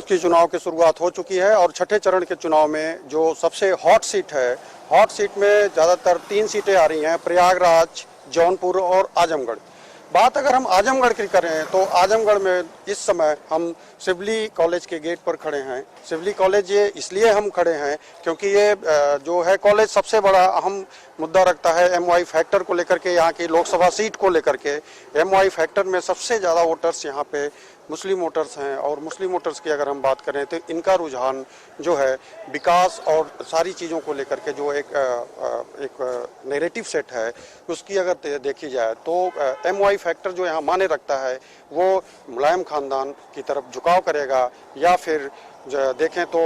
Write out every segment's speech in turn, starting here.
उसकी चुनाव की शुरुआत हो चुकी है और छठे चरण के चुनाव में जो सबसे हॉट सीट है, हॉट सीट में ज़्यादातर 3 सीटें आ रही हैं, प्रयागराज, जौनपुर और आजमगढ़। बात अगर हम आजमगढ़ की करें तो आजमगढ़ में इस समय हम सिवली कॉलेज के गेट पर खड़े हैं। सिवली कॉलेज ये इसलिए हम खड़े हैं क्योंकि ये जो है कॉलेज सबसे बड़ा अहम मुद्दा रखता है MY फैक्टर को लेकर के, यहाँ की लोकसभा सीट को लेकर के। MY फैक्टर में सबसे ज़्यादा वोटर्स यहाँ पे मुस्लिम वोटर्स हैं और मुस्लिम वोटर्स की अगर हम बात करें तो इनका रुझान जो है विकास और सारी चीज़ों को लेकर के जो एक नैरेटिव सेट है उसकी अगर देखी जाए तो MY फैक्टर जो यहाँ माने रखता है वो मुलायम खानदान की तरफ झुकाव करेगा या फिर देखें तो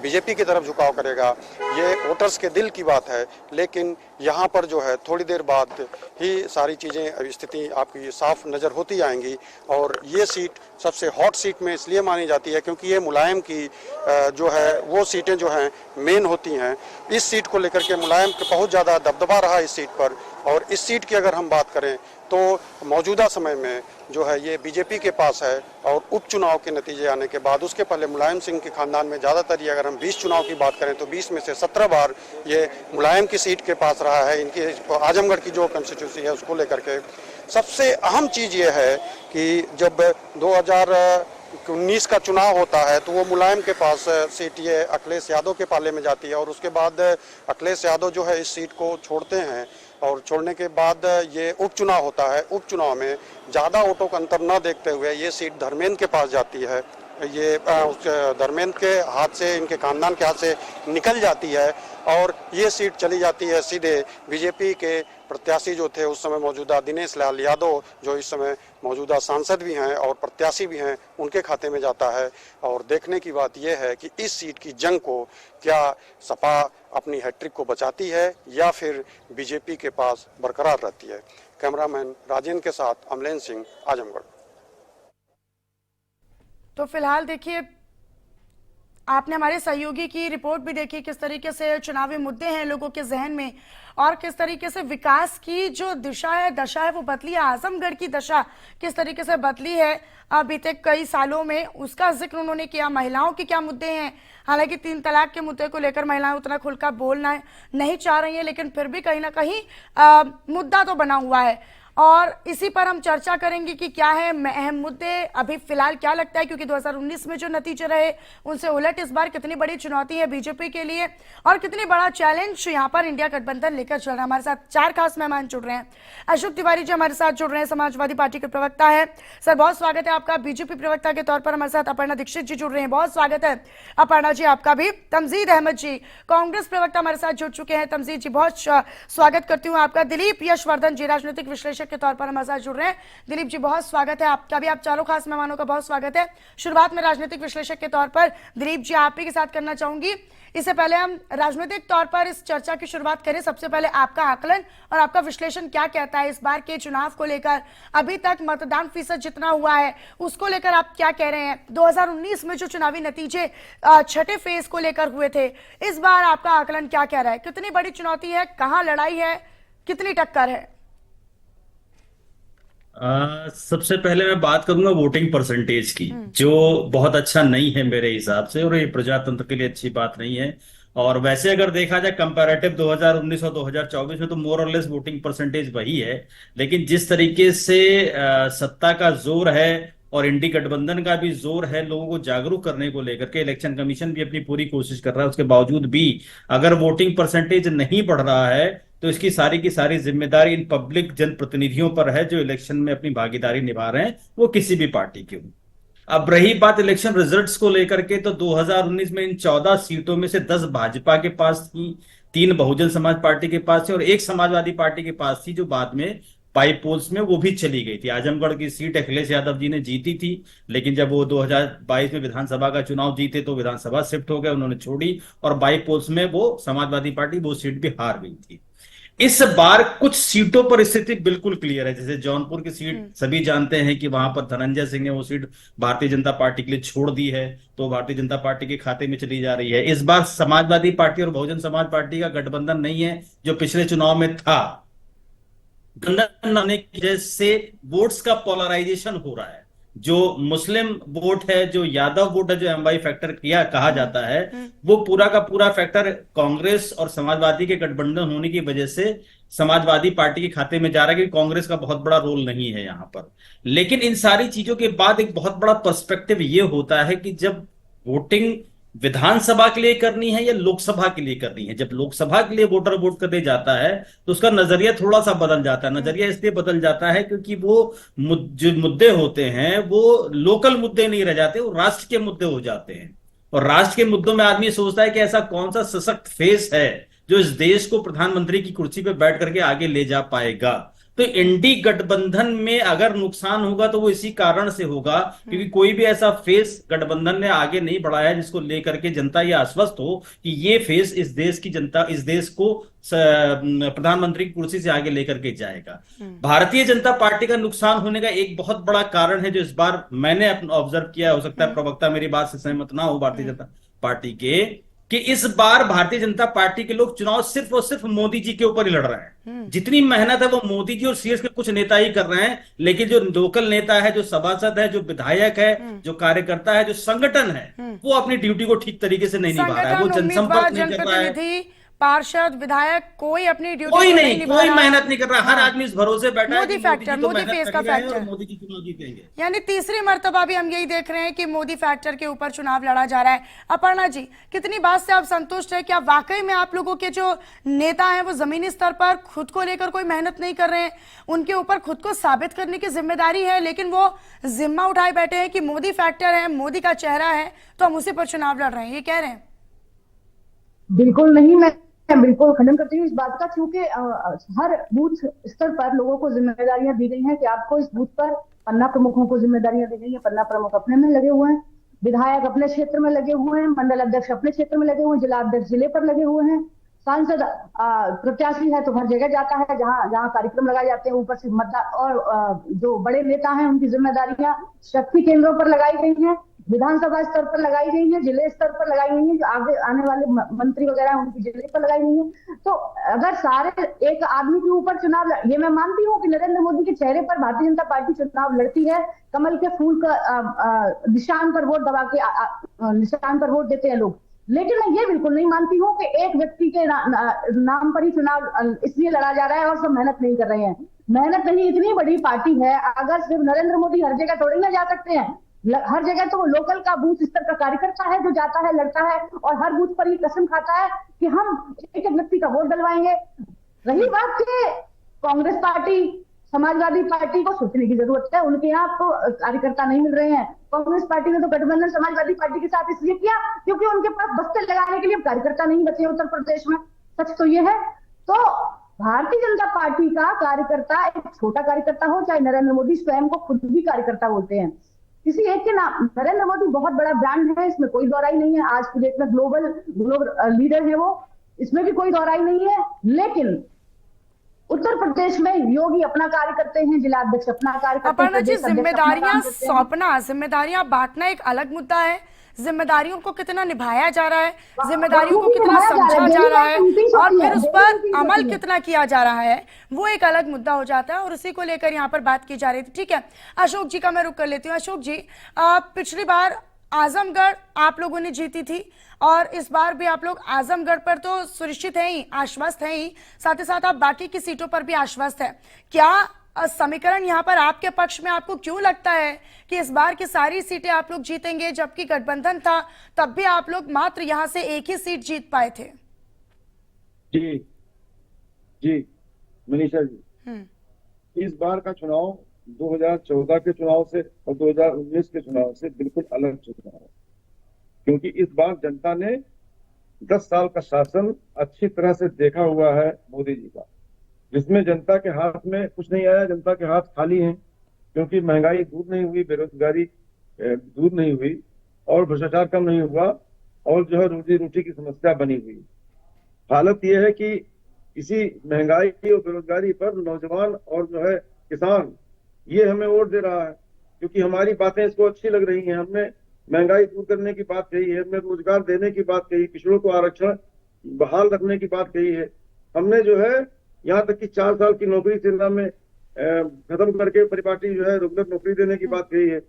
बीजेपी की तरफ झुकाव करेगा। ये वोटर्स के दिल की बात है, लेकिन यहाँ पर जो है थोड़ी देर बाद ही सारी चीज़ें स्थिति आपकी साफ नज़र होती आएंगी। और ये सीट सबसे हॉट सीट में इसलिए मानी जाती है क्योंकि ये मुलायम की जो है वो सीटें जो हैं मेन होती हैं। इस सीट को लेकर के मुलायम का बहुत ज़्यादा दबदबा रहा इस सीट पर। और इस सीट की अगर हम बात करें तो मौजूदा समय में जो है ये बीजेपी के पास है और उपचुनाव के नतीजे आने के बाद उसके पहले मुलायम सिंह के खानदान में ज़्यादातर, ये अगर हम 20 चुनाव की बात करें तो 20 में से 17 बार ये मुलायम की सीट के पास रहा है। इनकी आजमगढ़ की जो कंस्टिट्यूंसी है उसको लेकर के सबसे अहम चीज़ ये है कि जब 2019 का चुनाव होता है तो वो मुलायम के पास सीट ये अखिलेश यादव के पाले में जाती है और उसके बाद अखिलेश यादव जो है इस सीट को छोड़ते हैं और छोड़ने के बाद ये उपचुनाव होता है। उपचुनाव में ज़्यादा वोटों का अंतर न देखते हुए ये सीट धर्मेंद्र के पास जाती है। ये धर्मेंद्र के हाथ से, इनके खानदान के हाथ से निकल जाती है और ये सीट चली जाती है सीधे बीजेपी के प्रत्याशी जो थे उस समय मौजूदा दिनेश लाल यादव, जो इस समय मौजूदा सांसद भी हैं और प्रत्याशी भी हैं, उनके खाते में जाता है। और देखने की बात यह है कि इस सीट की जंग को क्या सपा अपनी हैट्रिक को बचाती है या फिर बीजेपी के पास बरकरार रहती है। कैमरामैन राजेंद्र के साथ अमलेन सिंह, आजमगढ़। तो फिलहाल देखिए, आपने हमारे सहयोगी की रिपोर्ट भी देखी किस तरीके से चुनावी मुद्दे हैं लोगों के जहन में और किस तरीके से विकास की जो दिशा है, दशा है वो बदली है। आजमगढ़ की दशा किस तरीके से बदली है बीते कई सालों में, उसका जिक्र उन्होंने किया। महिलाओं के क्या मुद्दे हैं, हालांकि 3 तलाक के मुद्दे को लेकर महिलाएं उतना खुलकर बोलना नहीं चाह रही हैं, लेकिन फिर भी कहीं ना कहीं मुद्दा तो बना हुआ है और इसी पर हम चर्चा करेंगे कि क्या है अहम मुद्दे अभी फिलहाल क्या लगता है, क्योंकि 2019 में जो नतीजे रहे उनसे उलट इस बार कितनी बड़ी चुनौती है बीजेपी के लिए और कितनी बड़ा चैलेंज यहाँ पर इंडिया गठबंधन लेकर चल रहा है। हमारे साथ 4 खास मेहमान जुड़ रहे हैं। अशोक तिवारी जी हमारे साथ जुड़ रहे हैं, समाजवादी पार्टी के प्रवक्ता है। सर बहुत स्वागत है आपका। बीजेपी प्रवक्ता के तौर पर हमारे साथ अपर्णा दीक्षित जी जुड़ रहे हैं, बहुत स्वागत है अपर्णा जी आपका भी। तमजीद अहमद जी कांग्रेस प्रवक्ता हमारे साथ जुड़ चुके हैं। तमजीद जी बहुत स्वागत करती हूँ आपका। दिलीप यशवर्धन जी राजनीतिक विश्लेषक के तौर पर हमारे साथ जुड़ रहे हैं। दिलीप जी बहुत स्वागत है आपका भी। आप चारों खास मेहमानों का बहुत स्वागत है। शुरुआत में राजनीतिक विश्लेषक के तौर पर दिलीप जी आप ही के साथ करना चाहूंगी। इससे पहले हम राजनीतिक तौर पर इस चर्चा की शुरुआत करें, सबसे पहले आपका आकलन और आपका विश्लेषण क्या कहता है इस बार के चुनाव को लेकर। अभी तक मतदान फीसद जितना हुआ है उसको लेकर आप क्या कह रहे हैं? 2019 में जो चुनावी नतीजे छठे फेज को लेकर हुए थे, इस बार आपका आकलन क्या कह रहा है? कितनी बड़ी चुनौती है, कहां लड़ाई है, कितनी टक्कर है? सबसे पहले मैं बात करूंगा वोटिंग परसेंटेज की, जो बहुत अच्छा नहीं है मेरे हिसाब से और ये प्रजातंत्र के लिए अच्छी बात नहीं है। और वैसे अगर देखा जाए कंपैरेटिव 2019 और 2024 में तो मोर और लेस वोटिंग परसेंटेज वही है, लेकिन जिस तरीके से सत्ता का जोर है और इंडी गठबंधन का भी जोर है लोगों को जागरूक करने को लेकर के, इलेक्शन कमीशन भी अपनी पूरी कोशिश कर रहा है, उसके बावजूद भी अगर वोटिंग परसेंटेज नहीं बढ़ रहा है तो इसकी सारी की सारी जिम्मेदारी इन पब्लिक जनप्रतिनिधियों पर है जो इलेक्शन में अपनी भागीदारी निभा रहे हैं, वो किसी भी पार्टी के हो। अब रही बात इलेक्शन रिजल्ट्स को लेकर के, तो 2019 में इन 14 सीटों में से 10 भाजपा के पास थी, 3 बहुजन समाज पार्टी के पास थी और 1 समाजवादी पार्टी के पास थी, जो बाद में बाई पोल्स में वो भी चली गई थी। आजमगढ़ की सीट अखिलेश यादव जी ने जीती थी, लेकिन जब वो 2022 में विधानसभा का चुनाव जीते तो विधानसभा शिफ्ट हो गए, उन्होंने छोड़ी और बाई पोल्स में वो समाजवादी पार्टी वो सीट भी हार गई थी। इस बार कुछ सीटों पर स्थिति बिल्कुल क्लियर है, जैसे जौनपुर की सीट सभी जानते हैं कि वहां पर धनंजय सिंह ने वो सीट भारतीय जनता पार्टी के लिए छोड़ दी है, तो भारतीय जनता पार्टी के खाते में चली जा रही है। इस बार समाजवादी पार्टी और बहुजन समाज पार्टी का गठबंधन नहीं है जो पिछले चुनाव में था। गठबंधन होने की वजह से वोट्स का पोलराइजेशन हो रहा है। जो मुस्लिम वोट है, जो यादव वोट है, जो एमवाई फैक्टर किया कहा जाता है, वो पूरा का पूरा फैक्टर कांग्रेस और समाजवादी के गठबंधन होने की वजह से समाजवादी पार्टी के खाते में जा रहा है, कि कांग्रेस का बहुत बड़ा रोल नहीं है यहां पर। लेकिन इन सारी चीजों के बाद एक बहुत बड़ा पर्सपेक्टिव ये होता है कि जब वोटिंग विधानसभा के लिए करनी है या लोकसभा के लिए करनी है, जब लोकसभा के लिए वोटर वोट करने जाता है तो उसका नजरिया थोड़ा सा बदल जाता है। नजरिया इसलिए बदल जाता है क्योंकि वो जो मुद्दे होते हैं वो लोकल मुद्दे नहीं रह जाते, वो राष्ट्र के मुद्दे हो जाते हैं। और राष्ट्र के मुद्दों में आदमी सोचता है कि ऐसा कौन सा सशक्त फेस है जो इस देश को प्रधानमंत्री की कुर्सी पे बैठ करके आगे ले जा पाएगा। तो इंडी गठबंधन में अगर नुकसान होगा तो वो इसी कारण से होगा क्योंकि कोई भी ऐसा फेस गठबंधन ने आगे नहीं बढ़ाया जिसको लेकर के जनता ये आश्वस्त हो कि ये फेस इस देश की जनता, इस देश को प्रधानमंत्री की कुर्सी से आगे लेकर के जाएगा। भारतीय जनता पार्टी का नुकसान होने का एक बहुत बड़ा कारण है जो इस बार मैंने ऑब्जर्व किया, हो सकता है प्रवक्ता मेरी बात से सहमत ना हो भारतीय जनता पार्टी के, कि इस बार भारतीय जनता पार्टी के लोग चुनाव सिर्फ और सिर्फ मोदी जी के ऊपर ही लड़ रहे हैं। जितनी मेहनत है वो मोदी जी और सीएस के कुछ नेता ही कर रहे हैं, लेकिन जो लोकल नेता है, जो सभासद है, जो विधायक है, जो कार्यकर्ता है, जो संगठन है, वो अपनी ड्यूटी को ठीक तरीके से नहीं निभा रहा है। वो संगठन, उम्मीदवार, जनसंपर्क नहीं कर रहा है, जनप्रतिनिधि, पार्षद, विधायक, कोई अपनी ड्यूटी कोई को नहीं, निभा कोई रहा है। मेहनत नहीं कर रहा। हर आदमी इस भरोसे बैठा है मोदी कि फैक्टर, मोदी जी तो मोदी मेहनत फेस कर का ही रहे हैं और फैक्टर, मोदी जी चुनाव जीतेंगे। यानी तीसरी मर्तबा भी हम यही देख रहे हैं कि मोदी फैक्टर के ऊपर चुनाव लड़ा जा रहा है। अपर्णा जी, कितनी बात से आप संतुष्ट है? क्या वाकई में आप लोगों के जो नेता हैं वो जमीनी स्तर पर खुद को लेकर कोई मेहनत नहीं कर रहे हैं? उनके ऊपर खुद को साबित करने की जिम्मेदारी है, लेकिन वो जिम्मा उठाए बैठे हैं कि मोदी फैक्टर है, मोदी का चेहरा है, तो हम उसी पर चुनाव लड़ रहे हैं, ये कह रहे हैं? बिल्कुल नहीं, मैं बिल्कुल खंडन करती हूँ इस बात का, क्योंकि हर बूथ स्तर पर लोगों को जिम्मेदारियां दी गई हैं कि आपको इस बूथ पर पन्ना प्रमुखों को जिम्मेदारियां दी गई हैं। पन्ना प्रमुख अपने में लगे हुए हैं, विधायक अपने क्षेत्र में लगे हुए हैं, मंडल अध्यक्ष अपने क्षेत्र में लगे हुए हैं, जिला अध्यक्ष जिले पर लगे हुए हैं, सांसद प्रत्याशी है तो हर जगह जाता है जहां जहां कार्यक्रम लगाए जाते हैं। ऊपर से मतदान और जो बड़े नेता हैं उनकी जिम्मेदारियां शक्ति केंद्रों पर लगाई गई हैं, विधानसभा स्तर पर लगाई गई है, जिले स्तर पर लगाई गई है, जो आगे आने वाले मंत्री वगैरह हैं उनकी जिले पर लगाई गई है। तो अगर सारे एक आदमी के ऊपर चुनाव, ये मैं मानती हूँ कि नरेंद्र मोदी के चेहरे पर भारतीय जनता पार्टी चुनाव लड़ती है, कमल के फूल का निशान पर वोट दबा के निशान पर वोट देते हैं लोग, लेकिन मैं ये बिल्कुल नहीं मानती हूँ कि एक व्यक्ति के नाम पर ही चुनाव इसलिए लड़ा जा रहा है और सब मेहनत नहीं कर रहे हैं। मेहनत नहीं, इतनी बड़ी पार्टी है, अगर सिर्फ नरेंद्र मोदी हर जगह थोड़ी ना जा सकते हैं। हर जगह तो लोकल का बूथ स्तर का कार्यकर्ता है जो जाता है, लड़ता है और हर बूथ पर ये कसम खाता है कि हम एक एक व्यक्ति का वोट डलवाएंगे। रही बात कि कांग्रेस पार्टी, समाजवादी पार्टी को सोचने की जरूरत है, उनके यहाँ तो कार्यकर्ता नहीं मिल रहे हैं। कांग्रेस पार्टी ने तो गठबंधन समाजवादी पार्टी के साथ इसलिए किया क्योंकि उनके पास बस्ते लगाने के लिए कार्यकर्ता नहीं बचे उत्तर प्रदेश में। सच तो ये है। तो भारतीय जनता पार्टी का कार्यकर्ता, एक छोटा कार्यकर्ता हो, चाहे नरेंद्र मोदी स्वयं को खुद भी कार्यकर्ता बोलते हैं, किसी एक के नाम, नरेंद्र मोदी बहुत बड़ा ब्रांड है, इसमें कोई दौराई नहीं है। आज की डेट में ग्लोबल लीडर है वो, इसमें भी कोई दौराई नहीं है। लेकिन उत्तर प्रदेश में योगी अपना कार्य करते हैं, जिला अध्यक्ष अपना कार्य करते हैं। अपर्णा जी, जिम्मेदारियां सौंपना, जिम्मेदारियां बांटना एक अलग मुद्दा है, जिम्मेदारियों को कितना निभाया जा रहा है, जिम्मेदारियों को कितना समझा जा रहा है और फिर उस पर अमल कितना किया जा रहा है, वो एक अलग मुद्दा हो जाता है और उसी को लेकर यहाँ पर बात की जा रही थी। ठीक है, अशोक जी का मैं रुख कर लेती हूँ। अशोक जी, पिछली बार आजमगढ़ आप लोगों ने जीती थी और इस बार भी आप लोग आजमगढ़ पर तो सुनिश्चित हैं ही, आश्वस्त हैं ही, साथ ही साथ आप बाकी की सीटों पर भी आश्वस्त हैं। क्या समीकरण यहाँ पर आपके पक्ष में? आपको क्यों लगता है कि इस बार की सारी सीटें आप लोग जीतेंगे, जबकि गठबंधन था तब भी आप लोग मात्र यहाँ से एक ही सीट जीत पाए थे? जी जी मनीषा जी, इस बार का चुनाव 2014 के चुनाव से और 2019 के चुनाव से बिल्कुल अलग चुनाव है, क्योंकि इस बार जनता ने 10 साल का शासन अच्छी तरह से देखा हुआ है मोदी जी का, जिसमें जनता के हाथ में कुछ नहीं आया, जनता के हाथ खाली हैं, क्योंकि महंगाई दूर नहीं हुई, बेरोजगारी दूर नहीं हुई और भ्रष्टाचार कम नहीं हुआ और जो है रोजी रोटी की समस्या बनी हुई। हालत यह है कि इसी महंगाई और बेरोजगारी पर नौजवान और जो है किसान ये हमें वोट दे रहा है, क्योंकि हमारी बातें इसको अच्छी लग रही हैं। हमने महंगाई दूर करने की बात कही है, हमने रोजगार देने की बात कही, पिछड़ों को आरक्षण बहाल रखने की बात कही है, हमने जो है यहाँ तक कि 4 साल की नौकरी सेना में खत्म करके परिपाटी जो है रेगुलर नौकरी देने की बात कही है।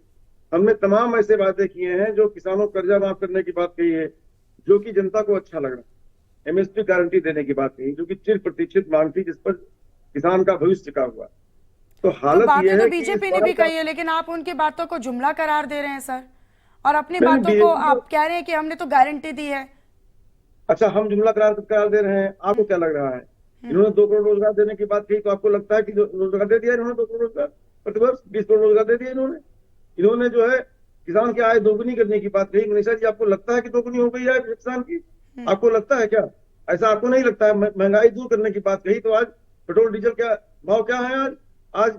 हमने तमाम ऐसे वादे किए हैं जो किसानों को कर्जा माफ करने की बात कही है, जो कि जनता को अच्छा लग रहा है। एमएसपी गारंटी देने की बात कही, जो कि चिर प्रतीक्षित मांग थी, जिस पर किसान का भविष्य टिका हुआ। तो तो हालत बातें यह तो है कि बीजेपी इस ने बार भी का कही है, लेकिन आप उनकी बातों को जुमला करार दे रहे हैं सर, और अपनी नहीं, बातों को बीजेपी आप कह रहे हैं कि हमने तो गारंटी दी है। अच्छा, हम जुमला करार दे रहे हैं, आपको क्या लग रहा है? इन्होंने 2 करोड़ रोजगार देने की बात कही, तो आपको लगता है कि रोजगार दे दिया इन्होंने? 2 करोड़ रोजगार प्रतिवर्ष, 20 करोड़ रोजगार दे दिया इन्होंने जो है किसान की आय दोगुनी करने की बात कही। मनीषा जी, आपको लगता है कि दोगुनी हो गई है किसान की? आपको लगता है क्या? ऐसा आपको नहीं लगता है? महंगाई दूर करने की बात कही, तो आज पेट्रोल डीजल क्या भाव क्या है? आज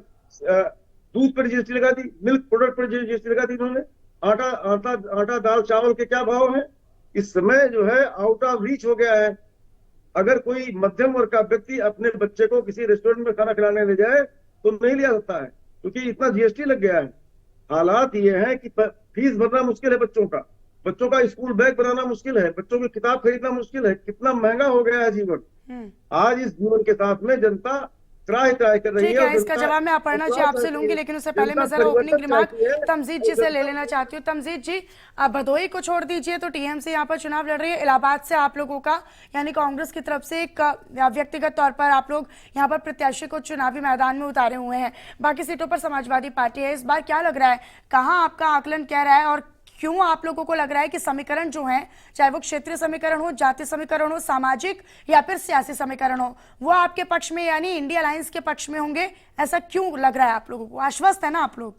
दूध पर जीएसटी लगा दी, मिल्क प्रोडक्ट पर जीएसटी लगा दी इन्होंने। आटा दाल चावल के क्या भाव है? इस समय जो है आउट ऑफ रीच हो गया है। अगर कोई मध्यम वर्ग का व्यक्ति अपने बच्चे को किसी रेस्टोरेंट में खाना खिलाने ले जाए तो नहीं लिया सकता है, क्योंकि इतना जीएसटी लग गया है। हालात ये है कि फीस भरना मुश्किल है, बच्चों का स्कूल बैग बनाना मुश्किल है, बच्चों की किताब खरीदना मुश्किल है। कितना महंगा हो गया है जीवन। आज इस जीवन के साथ में जनता त्राहि कर रही ठीक है। है, इसका जवाब मैं अपर्णा जी आपसे लूंगी, लेकिन उससे पहले मैं जरा ओपनिंग रिमार्क तमजीद जी से ले लेना चाहती हूँ। तमजीद जी, आप भदोही को छोड़ दीजिए तो टीएमसी यहाँ पर चुनाव लड़ रही है। इलाहाबाद से आप लोगों का, यानी कांग्रेस की तरफ से एक व्यक्तिगत तौर पर आप लोग यहाँ पर प्रत्याशी को चुनावी मैदान में उतारे हुए हैं। बाकी सीटों पर समाजवादी पार्टी है। इस बार क्या लग रहा है, कहाँ आपका आकलन कह रहा है, और क्यों आप लोगों को लग रहा है कि समीकरण जो है, चाहे वो क्षेत्रीय समीकरण हो, जातीय समीकरण हो, सामाजिक या फिर सियासी समीकरण हो, वो आपके पक्ष में यानी इंडिया अलायंस के पक्ष में होंगे? ऐसा क्यों लग रहा है आप लोगों को? आश्वस्त है ना आप लोग?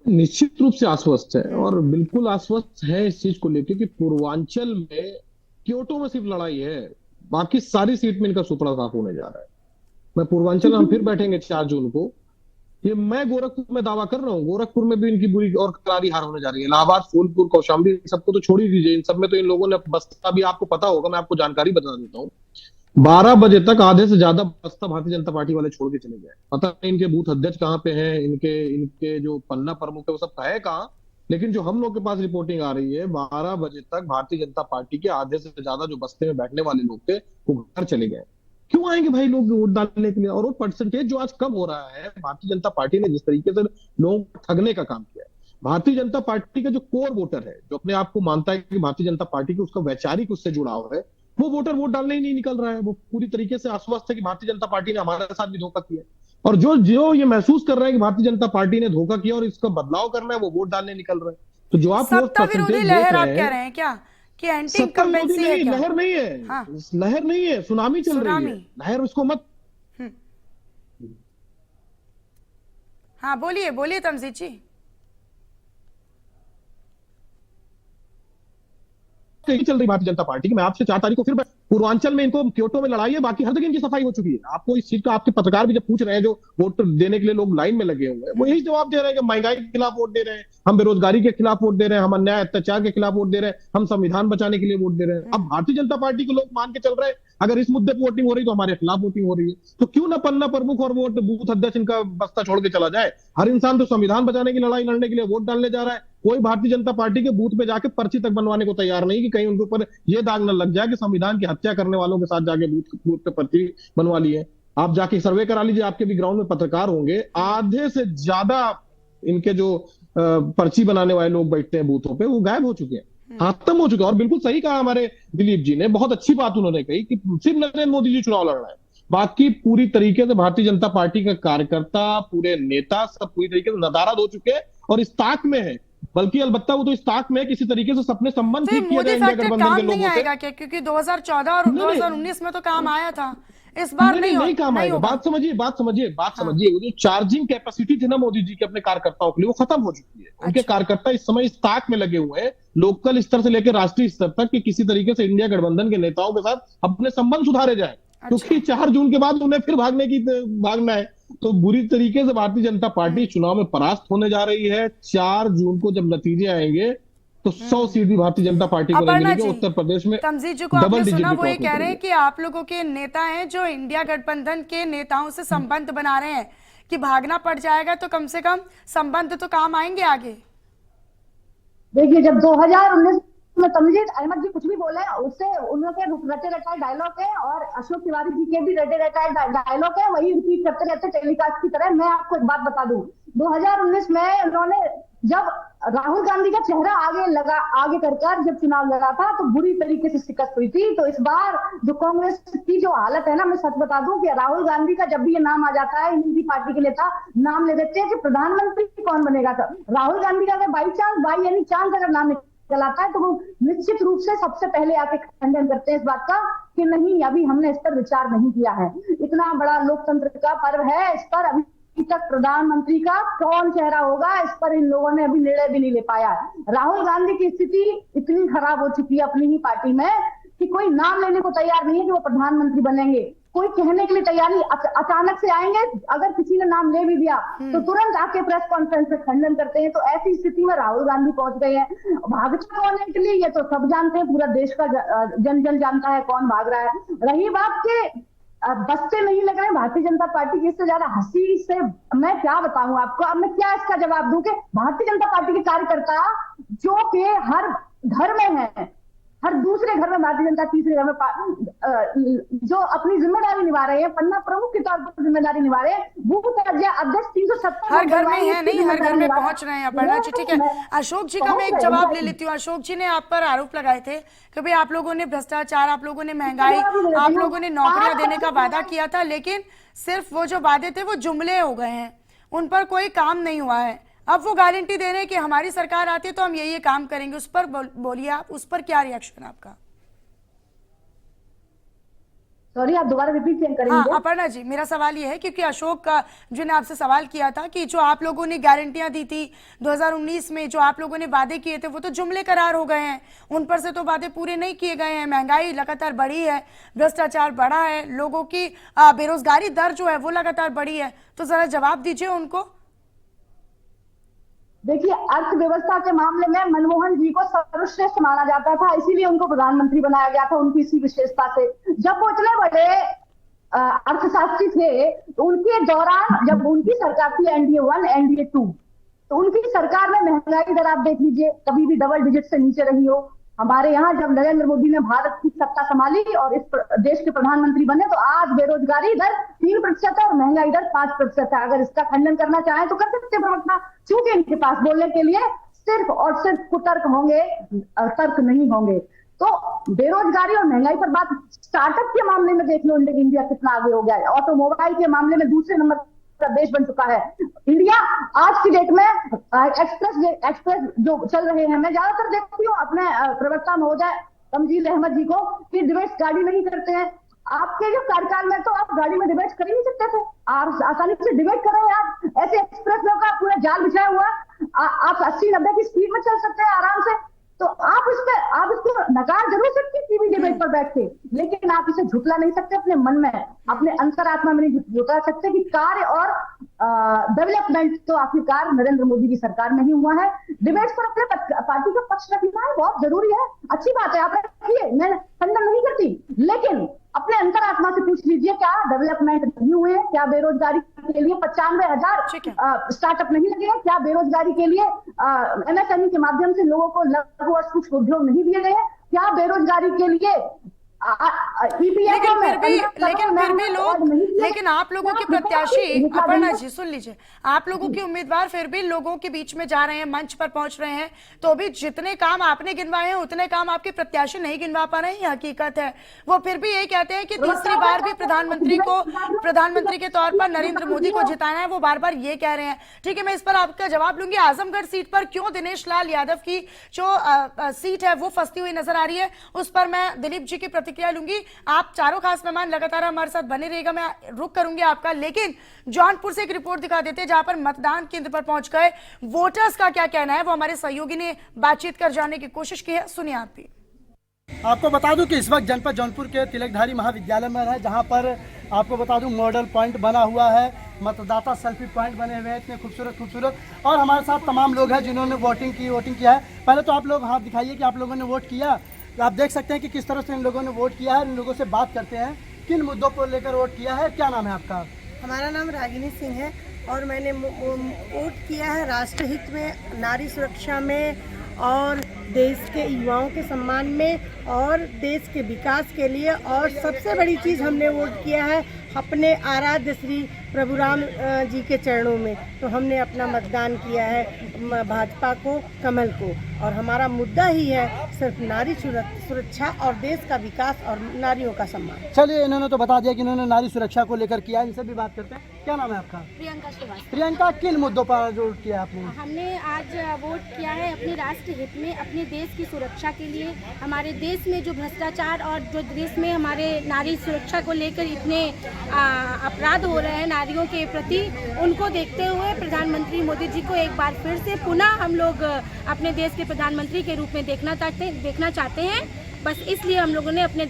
निश्चित रूप से आश्वस्त है, और बिल्कुल आश्वस्त है इस चीज को लेकर कि पूर्वांचल में क्योटो में सिर्फ लड़ाई है, बाकी सारी सीट में इनका सुपड़ा साफ होने जा रहा है। मैं पूर्वांचल में हम फिर बैठेंगे 4 जून को। ये मैं गोरखपुर में दावा कर रहा हूँ, गोरखपुर में भी इनकी बुरी और करारी हार होने जा रही है। इलाहाबाद, फूलपुर, कौशाम्बी, सबको तो छोड़ ही दीजिए, इन सब में तो इन लोगों ने बस्ता भी, आपको पता होगा, मैं आपको जानकारी बता देता हूँ, 12 बजे तक आधे से ज्यादा बस्ता भारतीय जनता पार्टी वाले छोड़ के चले गए। पता नहीं इनके बूथ अध्यक्ष कहाँ पे हैं, इनके जो पन्ना प्रमुख है वो सब है कहाँ, लेकिन जो हम लोग के पास रिपोर्टिंग आ रही है 12 बजे तक भारतीय जनता पार्टी के आधे से ज्यादा जो बस्ते में बैठने वाले लोग थे वो घर चले गए। क्यों आएंगे भाई लोग वोट डालने के लिए? और वो परसेंटेज जो आज कम हो रहा है, भारतीय जनता पार्टी ने जिस तरीके से लोगों को ठगने का काम किया है, भारतीय जनता पार्टी का जो कोर वोटर है, जो अपने आप को मानता है कि भारतीय जनता पार्टी की उसका वैचारिक उससे जुड़ाव है, वो वोटर वोट डालने ही नहीं निकल रहा है। वो पूरी तरीके से आश्वस्त है कि भारतीय जनता पार्टी ने हमारे साथ भी धोखा किया, और जो जो ये महसूस कर रहा है कि भारतीय जनता पार्टी ने धोखा किया और इसका बदलाव करना है, वो वोट डालने निकल रहा है। तो जो आप सत्ता विरोधी लहर आप कह रहे हैं क्या, कि एंटी सत्ता विरोधी इंकम्बेंसी है नहीं, क्या? लहर नहीं है। हाँ। लहर नहीं है, सुनामी चल रही है। सुनामी। लहर उसको मत हाँ, बोलिए बोलिए तमजीद जी। नहीं चल रही भारतीय जनता पार्टी की। मैं आपसे 4 तारीख को फिर पूर्वांचल में इनको क्योटो में लड़ाई है, बाकी हर जगह इनकी सफाई हो चुकी है। आपको इस चीज का, आपके पत्रकार भी जब पूछ रहे हैं, जो वोट देने के लिए लोग लाइन में लगे हुए हैं, वो यही जवाब दे रहे हैं कि महंगाई के खिलाफ वोट दे रहे हैं, हम बेरोजगारी के खिलाफ वोट दे रहे हैं, हम अन्याय अत्याचार के खिलाफ वोट दे रहे हैं, हम संविधान बचाने के लिए वोट दे रहे हैं। अब भारतीय जनता पार्टी के लोग मान के चल रहे हैं अगर इस मुद्दे पर वोटिंग हो रही तो हमारे खिलाफ वोटिंग हो रही है, तो क्यों ना पन्ना प्रमुख और वोट बूथ अध्यक्ष इनका बस्ता छोड़ के चला जाए। हर इंसान तो संविधान बचाने की लड़ाई लड़ने के लिए वोट डालने जा रहा है। कोई भारतीय जनता पार्टी के बूथ पे जाके पर्ची तक बनवाने को तैयार नहीं कि कहीं उनके ऊपर ये दाग न लग जाए कि संविधान की हत्या करने वालों के साथ जाके बूथ पे पर्ची बनवा ली है। आप जाके सर्वे करा लीजिए, आपके भी ग्राउंड में पत्रकार होंगे, आधे से ज्यादा इनके जो पर्ची बनाने वाले लोग बैठते हैं बूथों पे, वो गायब हो चुके हैं, खत्म हो चुके हैं। और बिल्कुल सही कहा हमारे दिलीप जी ने, बहुत अच्छी बात उन्होंने कही कि सिर्फ नरेंद्र मोदी जी चुनाव लड़ रहे हैं, बाकी पूरी तरीके से भारतीय जनता पार्टी का कार्यकर्ता, पूरे नेता सब पूरी तरीके से नदारद हो चुके हैं और इस ताक में है। बल्कि अलबत्ता वो तो इस ताक में किसी तरीके से अपने संबंध ठीक किए मोदी जाए इंडिया फैक्टर गठबंधन काम के नहीं लोगों से। आएगा क्या? क्योंकि 2014 और 2019 में तो काम आया था, इस बार नहीं काम आएगा। बात समझिए वो जो चार्जिंग कैपेसिटी थी ना मोदी जी के अपने कार्यकर्ताओं के लिए, वो खत्म हो चुकी है। उनके कार्यकर्ता इस समय इस ताक में लगे हुए हैं, लोकल स्तर से लेकर राष्ट्रीय स्तर तक, कि किसी तरीके से इंडिया गठबंधन के नेताओं के साथ अपने संबंध सुधारे जाए, क्योंकि 4 जून के बाद उन्हें फिर भागना है। तो बुरी तरीके से भारतीय जनता पार्टी चुनाव में परास्त होने जा रही है। 4 जून को जब नतीजे आएंगे तो 100 सीट भी भारतीय जनता पार्टी को नहीं मिलेगी। उत्तर प्रदेश में तमजीद जी को आपने सुना, वो ये कह रहे हैं कि आप लोगों के नेता हैं जो इंडिया गठबंधन के नेताओं से संबंध बना रहे हैं, कि भागना पड़ जाएगा तो कम से कम संबंध तो काम आएंगे आगे। देखिए, जब 2019 में तमजीद अहमद जी कुछ भी बोले, उससे उनके रटे रटाए डायलॉग है, और अशोक तिवारी जी के भी रटे रटाए डायलॉग है, वही रिपीट करते रहते टेलीकास्ट की तरह। मैं आपको एक बात बता दूं, 2019 में उन्होंने जब राहुल गांधी का चेहरा आगे कर जब चुनाव लड़ा था तो बुरी तरीके से शिकस्त हुई थी। तो इस बार जो कांग्रेस की जो हालत है ना, मैं सच बता दूं कि राहुल गांधी का जब भी ये नाम आ जाता है, इनकी पार्टी के नेता नाम ले देते हैं कि प्रधानमंत्री कौन बनेगा। तो राहुल गांधी का अगर बाई यानी चांस अगर नाम चलाता है तो वो निश्चित रूप से सबसे पहले आके खंडन करते हैं इस बात का कि नहीं, अभी हमने इस पर विचार नहीं किया है। इतना बड़ा लोकतंत्र का पर्व है, इस पर अभी तक प्रधानमंत्री का कौन चेहरा होगा, इस पर इन लोगों ने अभी निर्णय भी नहीं ले पाया। राहुल गांधी की स्थिति इतनी खराब हो चुकी है अपनी ही पार्टी में कि कोई नाम लेने को तैयार नहीं है कि वो प्रधानमंत्री बनेंगे, कोई कहने के लिए तैयार नहीं। अचानक से आएंगे, अगर किसी ने नाम ले भी दिया तो तुरंत आके प्रेस कॉन्फ्रेंस में खंडन करते हैं। तो ऐसी स्थिति में राहुल गांधी पहुंच गए हैं। भाजपा होने के लिए ये तो सब जानते हैं, पूरा देश का जन जानता है कौन भाग रहा है। रही बात के बस्ते नहीं लग रहे भारतीय जनता पार्टी की, इससे ज्यादा हंसी से मैं क्या बताऊं आपको। अब मैं क्या इसका जवाब दूं कि भारतीय जनता पार्टी के कार्यकर्ता जो कि हर घर में है, हर दूसरे घर में भारतीय जनता, तीसरे घर में जो अपनी जिम्मेदारी निभा रहे हैं, पन्ना प्रमुख के तौर पर जिम्मेदारी निभा रहे हैं, बूथ अध्यक्ष 370 हर घर में है, नहीं हर घर में पहुंच रहे हैं अपर्णा जी। ठीक है, अशोक जी का मैं एक जवाब ले लेती हूँ। अशोक जी ने आप पर आरोप लगाए थे कि भाई आप लोगों ने भ्रष्टाचार, आप लोगों ने महंगाई, आप लोगों ने नौकरियां देने का वादा किया था, लेकिन सिर्फ वो जो वादे थे वो जुमले हो गए हैं, उन पर कोई काम नहीं हुआ है। अब वो गारंटी दे रहे हैं कि हमारी सरकार आती है तो हम ये काम करेंगे। उस पर बोलिए आप, उस पर क्या रिएक्शन आपका? सॉरी, आप दोबारा रिपीट करेंगे? हाँ अपर्णा जी, मेरा सवाल ये है क्योंकि अशोक का जो ने आपसे सवाल किया था कि जो आप लोगों ने गारंटियां दी थी 2019 में, जो आप लोगों ने वादे किए थे वो तो जुमले करार हो गए हैं, उन पर से तो वादे पूरे नहीं किए गए हैं। महंगाई लगातार बढ़ी है, भ्रष्टाचार बढ़ा है, लोगों की बेरोजगारी दर जो है वो लगातार बढ़ी है, तो जरा जवाब दीजिए उनको। देखिए, अर्थव्यवस्था के मामले में मनमोहन जी को सर्वश्रेष्ठ माना जाता था, इसीलिए उनको प्रधानमंत्री बनाया गया था, उनकी इसी विशेषता से। जब वो इतने बड़े अर्थशास्त्री थे तो उनके दौरान जब उनकी सरकार थी NDA 1 NDA 2, तो उनकी सरकार में महंगाई दर आप देख लीजिए, कभी भी डबल डिजिट से नीचे रही हो। हमारे यहाँ जब नरेंद्र मोदी ने भारत की सत्ता संभाली और इस देश के प्रधानमंत्री बने तो आज बेरोजगारी दर 3% है और महंगाई दर 5% है। अगर इसका खंडन करना चाहें तो कर सकते प्रवक्ता, चूंकि इनके पास बोलने के लिए सिर्फ और सिर्फ कुतर्क होंगे, तर्क नहीं होंगे। तो बेरोजगारी और महंगाई पर बात, स्टार्टअप के मामले में देख लो इंडिया कितना आगे हो गया है, ऑटोमोबाइल के मामले में दूसरे नंबर का देश बन चुका है इंडिया आज की डेट में। एक्सप्रेस जो चल रहे हैं, मैं ज्यादातर देखती हूँ अपने प्रवक्ता महोदय तमजीद अहमद जी को कि डिबेट्स गाड़ी में ही करते हैं। आपके जो कार्यकाल में तो आप गाड़ी में डिबेट कर ही नहीं सकते थे, आप आसानी से डिबेट करो यार। ऐसे एक्सप्रेस वे का पूरा जाल बिछाया हुआ, आप 80-90 की स्पीड में चल सकते हैं आराम से। तो आप इसको नकार जरूर सकते टीवी डिबेट पर बैठ के, लेकिन आप इसे झुटला नहीं सकते अपने मन में, अपने अंतरात्मा में नहीं झुटला सकते कि कार्य और डेवलपमेंट तो आखिरकार नरेंद्र मोदी की सरकार में ही हुआ है। डिबेट्स पर अपने पार्टी का पक्ष रखना बहुत जरूरी है, अच्छी बात है, आप रखिए, मैं खंडन नहीं करती, लेकिन अपने अंतरात्मा से पूछ लीजिए क्या डेवलपमेंट नहीं हुए, क्या बेरोजगारी के लिए 95,000 स्टार्टअप नहीं लगे, क्या बेरोजगारी के लिए MSME के माध्यम से लोगों को लघु और सूक्ष्म उद्योग नहीं दिए गए, क्या बेरोजगारी के लिए लेकिन आप लोगों के प्रत्याशी, अपर्णा जी सुन लीजिए, आप लोगों के उम्मीदवार फिर भी लोगों के बीच में जा रहे हैं, मंच पर पहुंच रहे हैं, तो भी जितने काम आपने गिनवाए हैं उतने काम आपके प्रत्याशी नहीं गिनवा पा रहे हैं, ये हकीकत है। वो फिर भी यही कहते हैं कि तीसरी बार भी प्रधानमंत्री के तौर पर नरेंद्र मोदी को जिताना है, वो बार बार ये कह रहे हैं। ठीक है, मैं इस पर आपका जवाब लूंगी। आजमगढ़ सीट पर क्यों दिनेश लाल यादव की जो सीट है वो फंसती हुई नजर आ रही है, उस पर मैं दिलीप जी की प्रतिक्रिया लूंगी। आप चारों खास मेहमान लगातार हमारे साथ बने रहिएगा, मैं रुक करूंगी आपका, लेकिन जौनपुर से एक रिपोर्ट दिखा देते हैं जहां पर मतदान केंद्र पर पहुंच गए वोटर्स का क्या कहना है, वो हमारे सहयोगी ने बातचीत कर जानने की कोशिश की है, सुनिए आप भी। आपको बता दूं कि इस वक्त जनपद जौनपुर के तिलकधारी महाविद्यालय में है, जहां पर आपको बता दूं मॉडल पॉइंट बना हुआ है, मतदाता सेल्फी पॉइंट बने हुए हैं इतने खूबसूरत, और हमारे साथ तमाम लोग हैं जिन्होंने वोटिंग किया है। पहले तो आप लोग हाथ दिखाइए कि आप लोगों ने वोट किया। आप देख सकते हैं कि किस तरह से इन लोगों ने वोट किया है। इन लोगों से बात करते हैं, किन मुद्दों पर लेकर वोट किया है। क्या नाम है आपका? हमारा नाम रागिनी सिंह है और मैंने वोट किया है राष्ट्रहित में, नारी सुरक्षा में और देश के युवाओं के सम्मान में और देश के विकास के लिए। और सबसे बड़ी चीज़ हमने वोट किया है अपने आराध्य श्री प्रभु राम जी के चरणों में। तो हमने अपना मतदान किया है भाजपा को, कमल को। और हमारा मुद्दा ही है सिर्फ नारी सुरक्षा और देश का विकास और नारियों का सम्मान। चलिए, इन्होंने तो बता दिया कि इन्होंने नारी सुरक्षा को लेकर किया। इनसे भी बात करते हैं। क्या नाम है आपका? प्रियंका श्रीवास्तव। प्रियंका, किन मुद्दों पर वोट किया आपने? हमने आज वोट किया है अपने राष्ट्र हित में, अपने देश की सुरक्षा के लिए। हमारे देश में जो भ्रष्टाचार और जो देश में हमारे नारी सुरक्षा को लेकर इतने अपराध हो रहे हैं नारियों के प्रति, उनको देखते हुए प्रधानमंत्री मोदी जी को एक बार फिर से पुनः हम लोग अपने देश के प्रधानमंत्री के रूप में देखना चाहते हैं। बस इसलिए हम लोगों ने अपने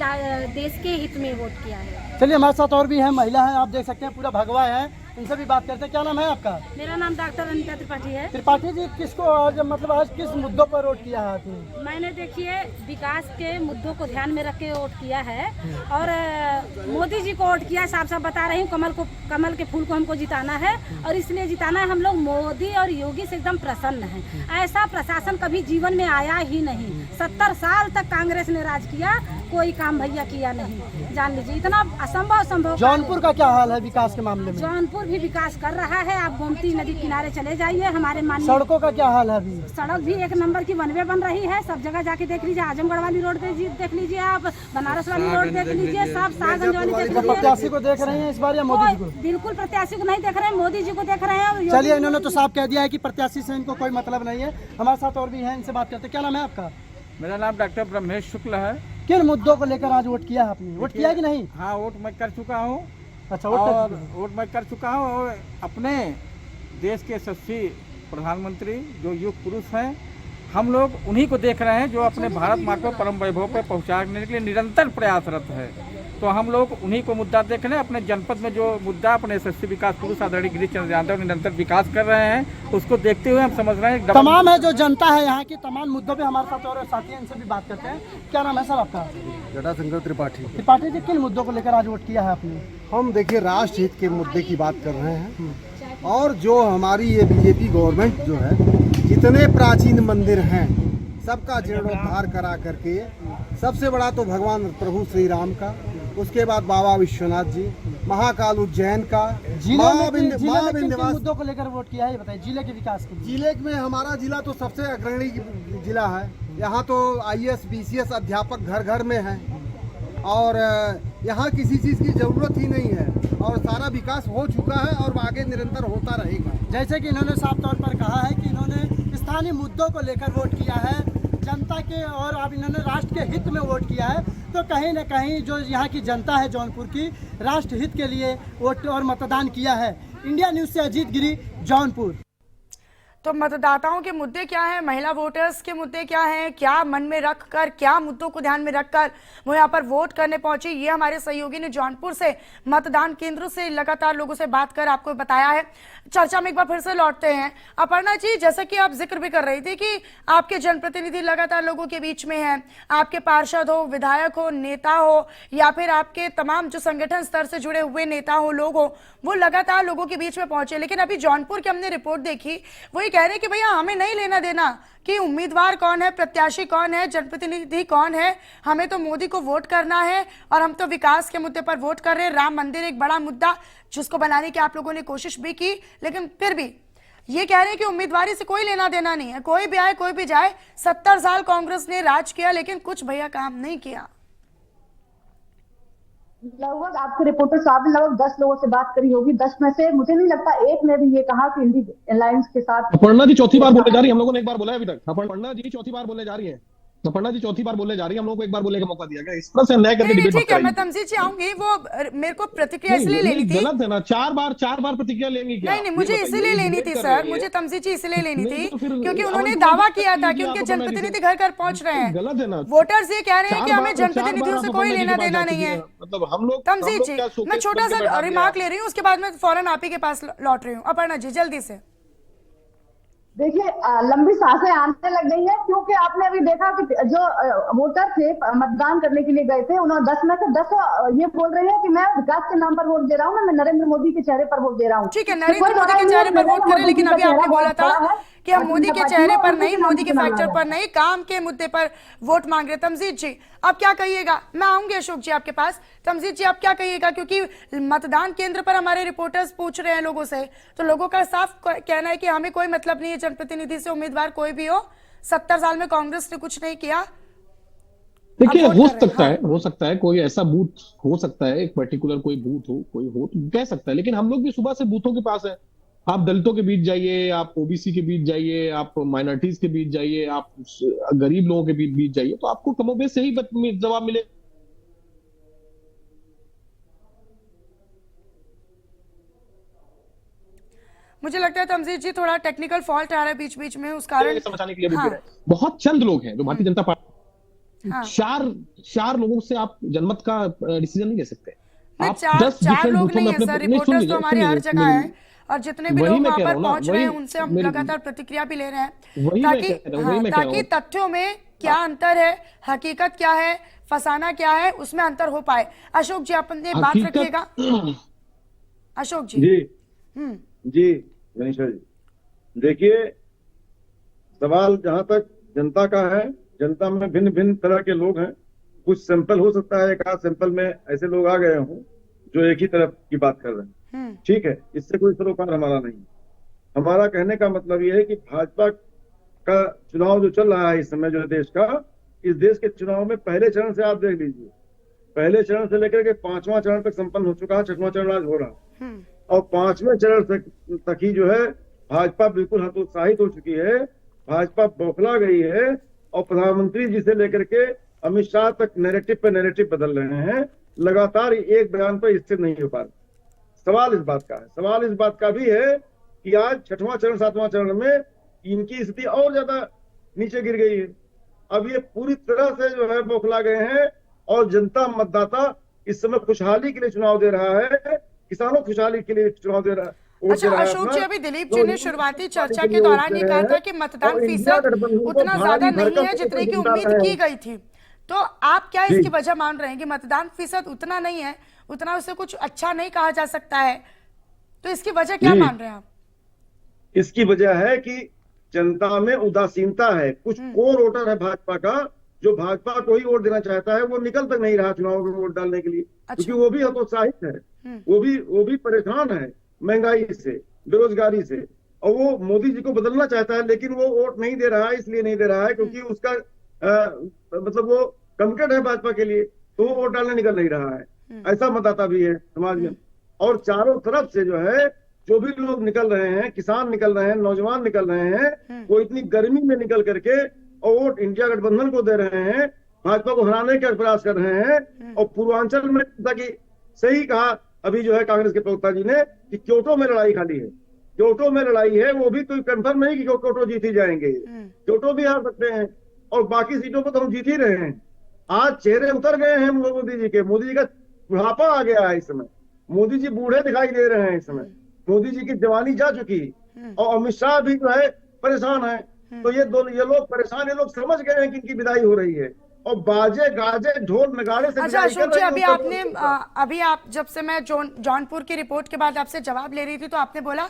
देश के हित में वोट किया है। चलिए, हमारे साथ और भी है, महिला है, आप देख सकते हैं पूरा भगवा है। इनसे भी बात करते हैं। क्या नाम है आपका? मेरा नाम डॉक्टर अनिता त्रिपाठी है। त्रिपाठी जी, किसको आज आज किस मुद्दों पर वोट किया है आपने? मैंने देखिए विकास के मुद्दों को ध्यान में रख के वोट किया है और मोदी जी को वोट किया है। साफ साफ बता रही हूँ, कमल के फूल को हमको जिताना है और इसलिए जिताना है। हम लोग मोदी और योगी से एकदम प्रसन्न हैं। ऐसा प्रशासन कभी जीवन में आया ही नहीं। 70 साल तक कांग्रेस ने राज किया, कोई काम भैया किया नहीं। जान लीजिए, इतना असंभव। जौनपुर का क्या हाल है विकास के मामले में? जौनपुर भी विकास कर रहा है। आप गोमती नदी किनारे चले जाइए, हमारे माननीय सड़कों का क्या हाल है अभी? सड़क भी 1 नंबर की वनवे बन रही है। सब जगह जाके देख लीजिए, आजमगढ़ वाली रोड देख लीजिए, आप बनारस वाली रोड देख लीजिए, सब शाहगंज वाली देख लीजिए। प्रत्याशी को देख रहे हैं इस बार या मोदी जी को? बिल्कुल प्रत्याशी को नहीं देख रहे हैं, मोदी जी को देख रहे हैं। चलिए, इन्होंने तो साफ कह दिया है कि प्रत्याशी से इनको कोई मतलब नहीं है। हमारे साथ और भी है, इनसे बात करते हैं। क्या नाम है आपका? मेरा नाम डॉक्टर ब्रह्मेश शुक्ल है। किन मुद्दों को लेकर आज वोट किया आपने? वोट किया कि नहीं? हाँ, वोट मैं कर चुका हूँ। अच्छा, वोट मैं कर चुका हूँ और अपने देश के यशस्वी प्रधानमंत्री जो युग पुरुष हैं, हम लोग उन्हीं को देख रहे हैं जो अपने भारत माँ को परम वैभव पर पहुँचाने के लिए निरंतर प्रयासरत है। तो हम लोग उन्हीं को मुद्दा देख रहे हैं। अपने जनपद में जो मुद्दा अपने यशस्वी विकास पुरुष आदरणीय गिरीश चंद्र यादव निरंतर विकास कर रहे हैं, उसको देखते हुए हम समझ रहे हैं तमाम है जो जनता है यहाँ की तमाम मुद्दों पे हमारे साथ और साथी हैं, इनसे भी बात करते हैं। क्या नाम है सर आपका? जटाशंकर त्रिपाठी। त्रिपाठी जी, किन मुद्दों को लेकर आज वोट किया है आपने? हम देखिए राष्ट्र हित के मुद्दे की बात कर रहे हैं और जो हमारी ये बीजेपी गवर्नमेंट जो है, जितने प्राचीन मंदिर हैं सबका जीर्णोद्धार करा करके, सबसे बड़ा तो भगवान प्रभु श्री राम का, उसके बाद बाबा विश्वनाथ जी, महाकाल उज्जैन का, मुद्दों को लेकर वोट किया है, ये बताइए। जिले के विकास के जिले में हमारा जिला तो सबसे अग्रणी जिला है। यहाँ तो IAS BCS अध्यापक घर घर में हैं और यहाँ किसी चीज़ की ज़रूरत ही नहीं है और सारा विकास हो चुका है और आगे निरंतर होता रहेगा। जैसे कि इन्होंने साफ तौर पर कहा है कि इन्होंने स्थानीय मुद्दों को लेकर वोट किया है जनता के, और अब इन्होंने राष्ट्र के हित में वोट किया है। तो कहीं न कहीं जो यहाँ की जनता है जौनपुर की, राष्ट्र हित के लिए वोट और मतदान किया है। इंडिया न्यूज़ से अजीत गिरी, जौनपुर। तो मतदाताओं के मुद्दे क्या हैं, महिला वोटर्स के मुद्दे क्या हैं, क्या मन में रखकर, क्या मुद्दों को ध्यान में रखकर वो यहाँ पर वोट करने पहुंची, ये हमारे सहयोगी ने जौनपुर से मतदान केंद्र से लगातार लोगों से बात कर आपको बताया है। चर्चा में एक बार फिर से लौटते हैं। अपर्णा जी, जैसा कि आप जिक्र भी कर रही थी कि आपके जनप्रतिनिधि लगातार लोगों के बीच में हैं, आपके पार्षद हो, विधायक हो, नेता हो या फिर आपके तमाम जो संगठन स्तर से जुड़े हुए नेता हो, लोग हो, वो लगातार लोगों के बीच में पहुंचे। लेकिन अभी जौनपुर की हमने रिपोर्ट देखी, वही कह रहे हैं कि भैया हमें नहीं लेना देना कि उम्मीदवार कौन है, प्रत्याशी कौन है, जनप्रतिनिधि कौन है, हमें तो मोदी को वोट करना है और हम तो विकास के मुद्दे पर वोट कर रहे हैं। राम मंदिर एक बड़ा मुद्दा जिसको बनाने की आप लोगों ने कोशिश भी की, लेकिन फिर भी ये कह रहे हैं कि उम्मीदवारी से कोई लेना देना नहीं है, कोई भी आए कोई भी जाए। 70 साल कांग्रेस ने राज किया लेकिन कुछ भैया काम नहीं किया। लगभग आपके रिपोर्टर साहब ने लगभग 10 लोगों से बात करी होगी। 10 में से मुझे नहीं लगता एक ने भी ये कहा कि इंडी अलायंस के साथ। अपर्णा जी चौथी बार बोलने जा रही है, हम लोगों ने एक बार बोला है अभी तक। अपर्णा जी चौथी बार बोलने जा रही है, अपर्णा जी चौथी बार बोलने जा रही है, हम लोगों को एक बार बोलने का मौका दिया गया। इस तरह से अन्याय करके डिबेट मत ठीक है, मैं तमजीद जी आऊंगी, वो मेरे को प्रतिक्रिया इसलिए लेनी थी। गलत है ना, चार बार प्रतिक्रिया लेंगी क्या? नहीं, मुझे इसलिए लेनी थी सर, मुझे तमजीद जी इसलिए लेनी थी क्योंकि उन्होंने दावा किया था कि उनके जनप्रतिनिधि घर घर पहुंच रहे हैं। गलत है ना, वोटर्स ये कह रहे हैं कि हमें जनप्रतिनिधियों से कोई लेना देना नहीं है। मतलब हम लोग तमजीद जी, मैं छोटा सा रिमार्क ले रही हूँ, उसके बाद मैं फौरन आप ही के पास लौट रही हूँ। अपर्णा जी जल्दी से। देखिए, लंबी सांसें आने लग गई है क्योंकि आपने अभी देखा कि जो वोटर थे मतदान करने के लिए गए थे, उन्होंने 10 में से 10 ये बोल रहे हैं कि मैं विकास के नाम पर वोट दे रहा हूँ, मैं नरेंद्र मोदी के चेहरे पर वोट दे रहा हूँ। ठीक है, नरेंद्र मोदी के चेहरे पर वोट करें, लेकिन अभी आपने बोला था कि हम मोदी के चेहरे पर नहीं, मोदी के फैक्टर पर नहीं, काम के मुद्दे पर वोट मांग रहे। तमजीद जी आप क्या कहिएगा? मैं आऊंगी अशोक जी आपके पास। तमजीद जी आप क्या कहिएगा, क्योंकि मतदान केंद्र पर हमारे रिपोर्टर्स पूछ रहे हैं लोगों से, तो लोगों का साफ कहना है कि हमें कोई मतलब नहीं है जनप्रतिनिधि से, उम्मीदवार कोई भी हो, 70 साल में कांग्रेस ने कुछ नहीं किया। देखिए अब वोट हो कर रहे हैं, सकता हाँ। है, हो सकता है कोई ऐसा बूथ हो सकता है, एक पर्टिकुलर कोई बूथ हो, कोई हो तो कह सकता है, लेकिन हम लोग भी सुबह से बूथों के पास है। आप दलितों के बीच जाइए, आप ओबीसी के बीच जाइए, आप माइनॉरिटीज के बीच जाइए, आप गरीब लोगों के बीच जाइए, तो आपको कमोबेश से ही जवाब मिले। मुझे लगता है तमजीद जी थोड़ा टेक्निकल फॉल्ट आ रहा है बीच बीच में, उस कारण समझाने के लिए हाँ। बहुत चंद लोग हैं जो भारतीय जनता पार्टी, हाँ। चार लोगों से आप जनमत का डिसीजन नहीं ले सकते। नहीं, आप चार 10 चार डिफरेंट लोग बूथों नहीं में है अपने सर, नहीं, सुन रिपोर्टर्स लीजिए, तो हमारे हर जगह है, और जितने भी वही लोग मैं वहां कह रहा पर हूँ ना, पहुंच रहे हैं वही उनसे हम मेरी- लगातार प्रतिक्रिया भी ले रहे हैं, वही मैं ताकि कह रहा हूँ, वही मैं कह रहा ताकि हूँ। तथ्यों में क्या अंतर है, हकीकत क्या है, फसाना क्या है, उसमें अंतर हो पाए। अशोक जी आप अपनी बात रखिएगा। अशोक जी जी हम्म जी मनीषा जी, देखिए सवाल जहां तक जनता का है, जनता में भिन्न भिन्न तरह के लोग हैं। कुछ सैंपल हो सकता है, एक आध सैंपल में ऐसे लोग आ गए हों जो एक ही तरफ की बात कर रहे हैं, ठीक है, इससे कोई सरोकार हमारा नहीं। हमारा कहने का मतलब ये है कि भाजपा का चुनाव जो चल रहा है इस समय, जो देश का, इस देश के चुनाव में पहले चरण से आप देख लीजिए, पहले चरण से लेकर के 5वां चरण तक संपन्न हो चुका है, 6वां चरण आज हो रहा है, और 5वें चरण तक ही जो है भाजपा बिल्कुल हतोत्साहित हो चुकी है, भाजपा बौखला गई है, और प्रधानमंत्री जी से लेकर के अमित शाह तक नैरेटिव पे नैरेटिव बदल रहे हैं, लगातार एक बयान पर स्थिर नहीं हो पा रहे। सवाल इस बात का है, सवाल इस बात का भी है कि आज 6वां चरण 7वां चरण में इनकी स्थिति और ज्यादा नीचे गिर गई है। अब ये पूरी तरह से जो है बौखला गए हैं, और जनता मतदाता इस समय खुशहाली के लिए चुनाव दे रहा है, किसानों खुशहाली के लिए चुनाव दे रहा है। अच्छा अशोक जी, अभी दिलीप जी ने शुरुआती चर्चा के दौरान ये कहा था कि मतदान फीसद उतना ज्यादा नहीं है जितने की उम्मीद की गई थी, तो आप क्या इसकी वजह मान रहे हैं कि मतदान फीसद उतना नहीं है, उतना उसे कुछ अच्छा नहीं कहा जा सकता है, तो इसकी वजह क्या मान रहे हैं आप? इसकी वजह है कि जनता में उदासीनता है। कुछ कोर वोटर है भाजपा का जो भाजपा को ही वोट देना चाहता है, वो निकल तक नहीं रहा चुनाव में वोट डालने के लिए, क्योंकि वो भी हतोत्साहित है, वो भी परेशान है महंगाई से, बेरोजगारी से, और वो मोदी जी को बदलना चाहता है, लेकिन वो वोट नहीं दे रहा है। इसलिए नहीं दे रहा है क्योंकि उसका मतलब वो कमिटेड है भाजपा के लिए, तो वो वोट डालने निकल नहीं रहा है। ऐसा मतदाता भी है समाज में। और चारों तरफ से जो है जो भी लोग निकल रहे हैं, किसान निकल रहे हैं, नौजवान निकल रहे हैं, वो इतनी गर्मी में निकल करके और वोट इंडिया गठबंधन को दे रहे हैं, भाजपा को हराने का प्रयास कर रहे हैं। और पूर्वांचल में ताकि सही कहा अभी जो है कांग्रेस के प्रवक्ता जी ने कि क्योटो में लड़ाई खाली है, क्योटो में लड़ाई है, वो भी कोई कंफर्म नहीं कि क्योटो जीत ही जाएंगे, क्योटो भी हार सकते हैं, और बाकी सीटों पर तो हम जीत ही रहे हैं। आज चेहरे उतर गए हैं मोदी जी के, मोदी जी का बुढ़ापा आ गया है इस समय, मोदी जी बूढ़े दिखाई दे रहे हैं इस समय, मोदी जी की जवानी जा चुकी, और अमित शाह भी जो है परेशान है। तो ये लोग परेशान, ये लोग समझ गए हैं कि इनकी विदाई हो रही है, और बाजे गाजे ढोल नगाड़े से अच्छा अशोक जी, अभी आपने अभी आप जब से मैं जौनपुर की रिपोर्ट के बाद आपसे जवाब ले रही थी, तो आपने बोला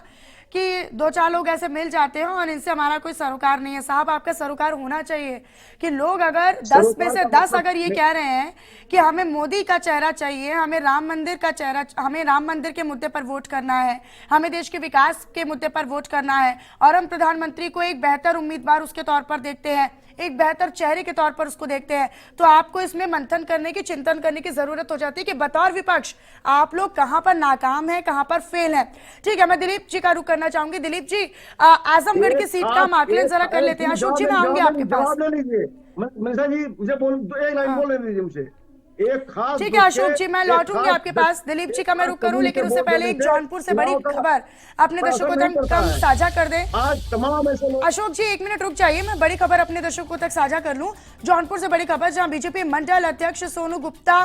कि 2-4 लोग ऐसे मिल जाते हैं और इनसे हमारा कोई सरोकार नहीं है। साहब आपका सरोकार होना चाहिए कि लोग अगर 10 में से 10 अगर ये कह रहे हैं कि हमें मोदी का चेहरा चाहिए, हमें राम मंदिर का चेहरा, हमें राम मंदिर के मुद्दे पर वोट करना है, हमें देश के विकास के मुद्दे पर वोट करना है, और हम प्रधानमंत्री को एक बेहतर उम्मीदवार उसके तौर पर देखते हैं, एक बेहतर चेहरे के तौर पर उसको देखते हैं, तो आपको इसमें मंथन करने की, चिंतन करने की जरूरत हो जाती है कि बतौर विपक्ष आप लोग कहां पर नाकाम हैं, कहां पर फेल हैं। ठीक है, मैं दिलीप जी का रुख करना चाहूंगी। दिलीप जी, आजमगढ़ की सीट का हम आकलन जरा कर लेते हैं। अशोक जी मैं आऊंगी आपके पास। जवाब ले लीजिए मनीषा जी, मुझे एक लाइन बोल लीजिए मुझसे। एक खास ठीक है अशोक जी, मैं लौटूंगी आपके पास। दिलीप जी का मैं रुख करूं, लेकिन उससे पहले एक जौनपुर से बड़ी खबर अपने दर्शकों तक साझा कर दें। आज तमाम ऐसे लोग, अशोक जी 1 मिनट रुक जाइए, मैं बड़ी खबर अपने दर्शकों तक साझा कर लूं। जौनपुर से बड़ी खबर, जहां बीजेपी मंडल अध्यक्ष सोनू गुप्ता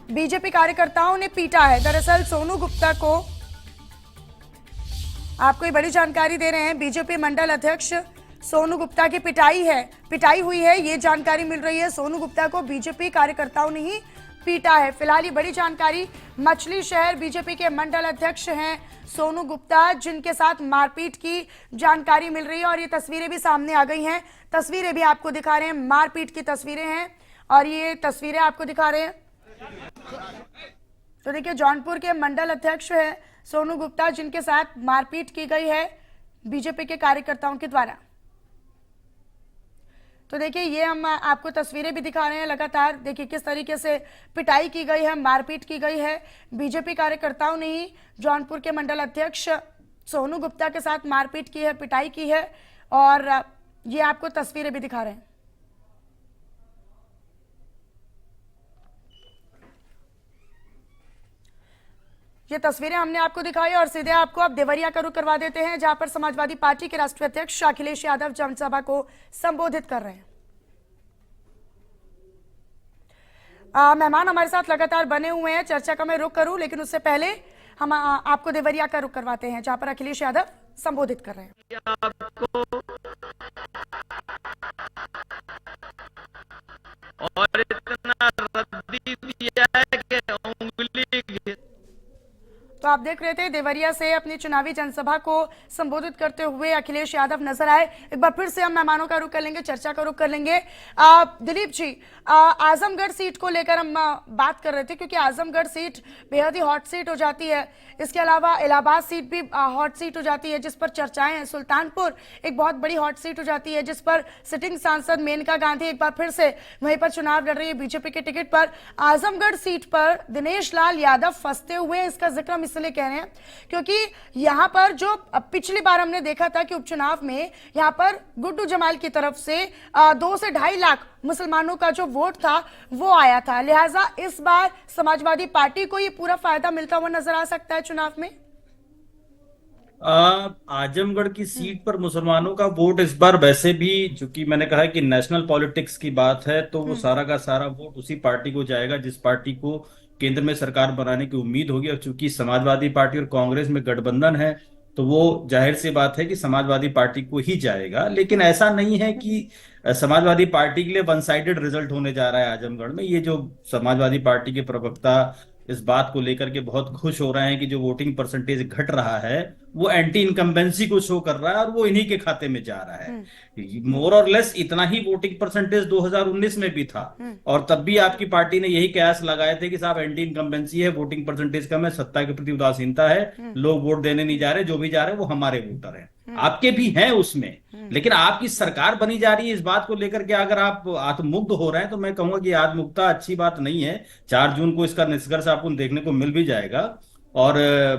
बीजेपी कार्यकर्ताओं ने पीटा है। दरअसल सोनू गुप्ता को, आपको ये बड़ी जानकारी दे रहे हैं, बीजेपी मंडल अध्यक्ष सोनू गुप्ता की पिटाई हुई है, ये जानकारी मिल रही है। सोनू गुप्ता को बीजेपी कार्यकर्ताओं ने ही पीटा है। फिलहाल ये बड़ी जानकारी मछली शहर बीजेपी के मंडल अध्यक्ष हैं सोनू गुप्ता, जिनके साथ मारपीट की जानकारी मिल रही है और ये तस्वीरें भी सामने आ गई हैं। तस्वीरें भी आपको दिखा रहे हैं, मारपीट की तस्वीरें हैं और ये तस्वीरें आपको दिखा रहे हैं। तो देखिए, जौनपुर के मंडल अध्यक्ष है सोनू गुप्ता, जिनके साथ मारपीट की गई है बीजेपी के कार्यकर्ताओं के द्वारा। तो देखिए, ये हम आपको तस्वीरें भी दिखा रहे हैं लगातार। देखिए किस तरीके से पिटाई की गई है, मारपीट की गई है। बीजेपी कार्यकर्ताओं ने ही जौनपुर के मंडल अध्यक्ष सोनू गुप्ता के साथ मारपीट की है, पिटाई की है और ये आपको तस्वीरें भी दिखा रहे हैं। ये तस्वीरें हमने आपको दिखाई और सीधे आपको अब देवरिया का रुख करवा देते हैं, जहां पर समाजवादी पार्टी के राष्ट्रीय अध्यक्ष अखिलेश यादव जनसभा को संबोधित कर रहे हैं। मेहमान हमारे साथ लगातार बने हुए हैं, चर्चा का मैं रुख करूं, लेकिन उससे पहले हम आपको देवरिया का रुख करवाते हैं, जहां पर अखिलेश यादव संबोधित कर रहे हैं। और इतना रद्दी दिया है कि उंगली। तो आप देख रहे थे देवरिया से अपनी चुनावी जनसभा को संबोधित करते हुए अखिलेश यादव नजर आए। एक बार फिर से हम मेहमानों का रुख कर लेंगे, चर्चा का रुख कर लेंगे। दिलीप जी, आजमगढ़ सीट को लेकर हम बात कर रहे थे, क्योंकि आजमगढ़ सीट बेहद ही हॉट सीट हो जाती है। इसके अलावा इलाहाबाद सीट भी हॉट सीट हो जाती है, जिस पर चर्चाएं हैं। सुल्तानपुर एक बहुत बड़ी हॉट सीट हो जाती है, जिस पर सिटिंग सांसद मेनका गांधी एक बार फिर से वहीं पर चुनाव लड़ रही है बीजेपी के टिकट पर। आजमगढ़ सीट पर दिनेश लाल यादव फंसते हुए, इसका जिक्र हम इसलिए कह रहे हैं क्योंकि यहां पर जो पिछली बार हमने देखा था कि उपचुनाव में यहां पर गुड्डू जमाल की तरफ से 2 से 2.5 लाख मुसलमानों का जो वोट था वो आया था। लिहाजा इस बार समाजवादी पार्टी को ये पूरा फायदा मिलता हुआ नजर आ सकता है चुनाव में। आजमगढ़ की सीट पर मुसलमानों का वोट इस बार वैसे भी, चूंकि मैंने कहा कि नेशनल पॉलिटिक्स की बात है, तो वो सारा का सारा वोट उसी पार्टी को जाएगा जिस पार्टी को केंद्र में सरकार बनाने की उम्मीद होगी। और चूंकि समाजवादी पार्टी और कांग्रेस में गठबंधन है, तो वो जाहिर सी बात है कि समाजवादी पार्टी को ही जाएगा। लेकिन ऐसा नहीं है कि समाजवादी पार्टी के लिए वन साइडेड रिजल्ट होने जा रहा है आजमगढ़ में। ये जो समाजवादी पार्टी के प्रवक्ता इस बात को लेकर के बहुत खुश हो रहे हैं कि जो वोटिंग परसेंटेज घट रहा है वो एंटी इनकम्बेंसी को शो कर रहा है और वो इन्हीं के खाते में जा रहा है। मोर और लेस इतना ही वोटिंग परसेंटेज 2019 में भी था, और तब भी आपकी पार्टी ने यही कयास लगाए थे कि साहब एंटी इनकम्बेंसी है, वोटिंग परसेंटेज कम है, सत्ता के प्रति उदासीनता है, लोग वोट देने नहीं जा रहे, जो भी जा रहे हैं वो हमारे वोटर हैं। आपके भी हैं उसमें, लेकिन आपकी सरकार बनी जा रही है, इस बात को लेकर के अगर आप आत्ममुग्ध हो रहे हैं तो मैं कहूंगा कि आत्ममुग्धता अच्छी बात नहीं है। 4 जून को इसका निष्कर्ष आपको देखने को मिल भी जाएगा। और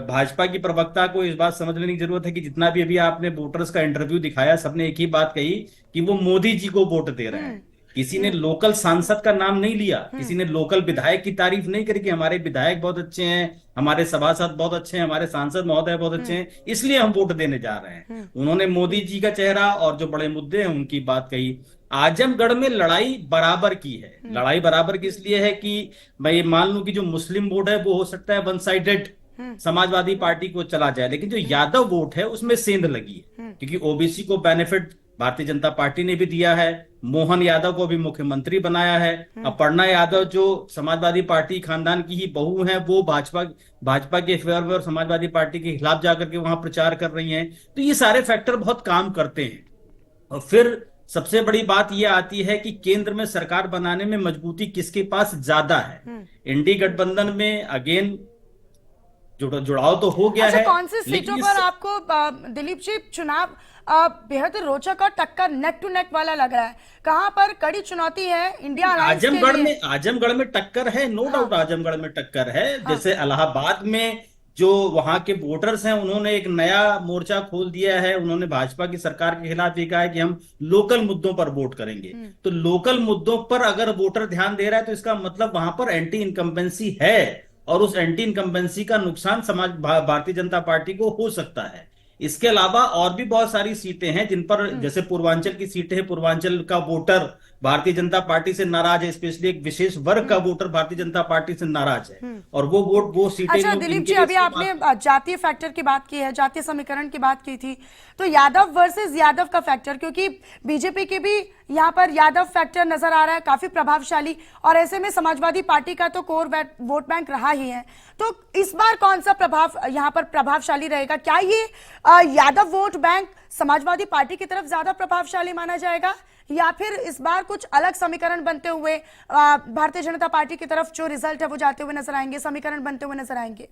भाजपा की प्रवक्ता को इस बात समझ लेने की जरूरत है कि जितना भी अभी आपने वोटर्स का इंटरव्यू दिखाया, सबने एक ही बात कही कि वो मोदी जी को वोट दे रहे हैं। किसी ने लोकल सांसद का नाम नहीं लिया, किसी ने लोकल विधायक की तारीफ नहीं करी कि हमारे विधायक बहुत अच्छे हैं, हमारे सभासद बहुत अच्छे हैं, हमारे सांसद महोदय बहुत अच्छे हैं, इसलिए हम वोट देने जा रहे हैं। उन्होंने मोदी जी का चेहरा और जो बड़े मुद्दे हैं उनकी बात कही। आजमगढ़ में लड़ाई बराबर की है। लड़ाई बराबर की इसलिए है कि भाई मान लूं कि जो मुस्लिम वोट है वो हो सकता है वन साइडेड समाजवादी पार्टी को चला जाए, लेकिन जो यादव वोट है उसमें सेंध लगी है, क्योंकि ओबीसी को बेनिफिट भारतीय जनता पार्टी ने भी दिया है, मोहन यादव को भी मुख्यमंत्री बनाया है। अपर्णा यादव जो समाजवादी पार्टी खानदान की ही बहू हैं, वो भाजपा के फेवर में और समाजवादी पार्टी के खिलाफ जाकर के वहां प्रचार कर रही हैं। तो ये सारे फैक्टर बहुत काम करते हैं। और फिर सबसे बड़ी बात यह आती है कि केंद्र में सरकार बनाने में मजबूती किसके पास ज्यादा है। एनडीए गठबंधन में अगेन जुड़ाव तो हो गया है। कौन सी सीटों पर आपको दिलीप जी चुनाव बेहद रोचक और टक्कर नेक टू नेक वाला लग रहा है? कहां पर कड़ी चुनौती है इंडिया अलायंस के लिए? आजमगढ़ में टक्कर है, नो डाउट आजमगढ़ में टक्कर है। जैसे इलाहाबाद में जो वहां के वोटर्स हैं उन्होंने एक नया मोर्चा खोल दिया है। उन्होंने भाजपा की सरकार के खिलाफ ये कहा है कि हम लोकल मुद्दों पर वोट करेंगे। तो लोकल मुद्दों पर अगर वोटर ध्यान दे रहा है तो इसका मतलब वहां पर एंटी इनकम्बेंसी है, और उस एंटी इनकम्बेंसी का नुकसान भारतीय जनता पार्टी को हो सकता है। इसके अलावा और भी बहुत सारी सीटें हैं जिन पर, जैसे पूर्वांचल की सीटें हैं, पूर्वांचल का वोटर भारतीय जनता पार्टी से नाराज है, स्पेशली एक विशेष वर्ग का वोटर भारतीय जनता पार्टी से नाराज है, और वो वोट वो सीटें अच्छा जो दिलीप इनके जी, लिए अभी आपने जातीय फैक्टर की बात की है, जातीय समीकरण की बात की थी, तो यादव वर्सेस यादव का फैक्टर, क्योंकि बीजेपी के भी यहाँ पर यादव फैक्टर नजर आ रहा है काफी प्रभावशाली, और ऐसे में समाजवादी पार्टी का तो कोर वोट बैंक रहा ही है, तो इस बार कौन सा प्रभाव यहाँ पर प्रभावशाली रहेगा? क्या ये Yadav vote bank Samajwadi party की तरफ ज्यादा प्रभावशाली माना जाएगा, या फिर इस बार कुछ अलग समीकरण बनते हुए भारतीय जनता पार्टी की तरफ जो रिजल्ट है वो जाते हुए नजर आएंगे, समीकरण बनते हुए नजर आएंगे?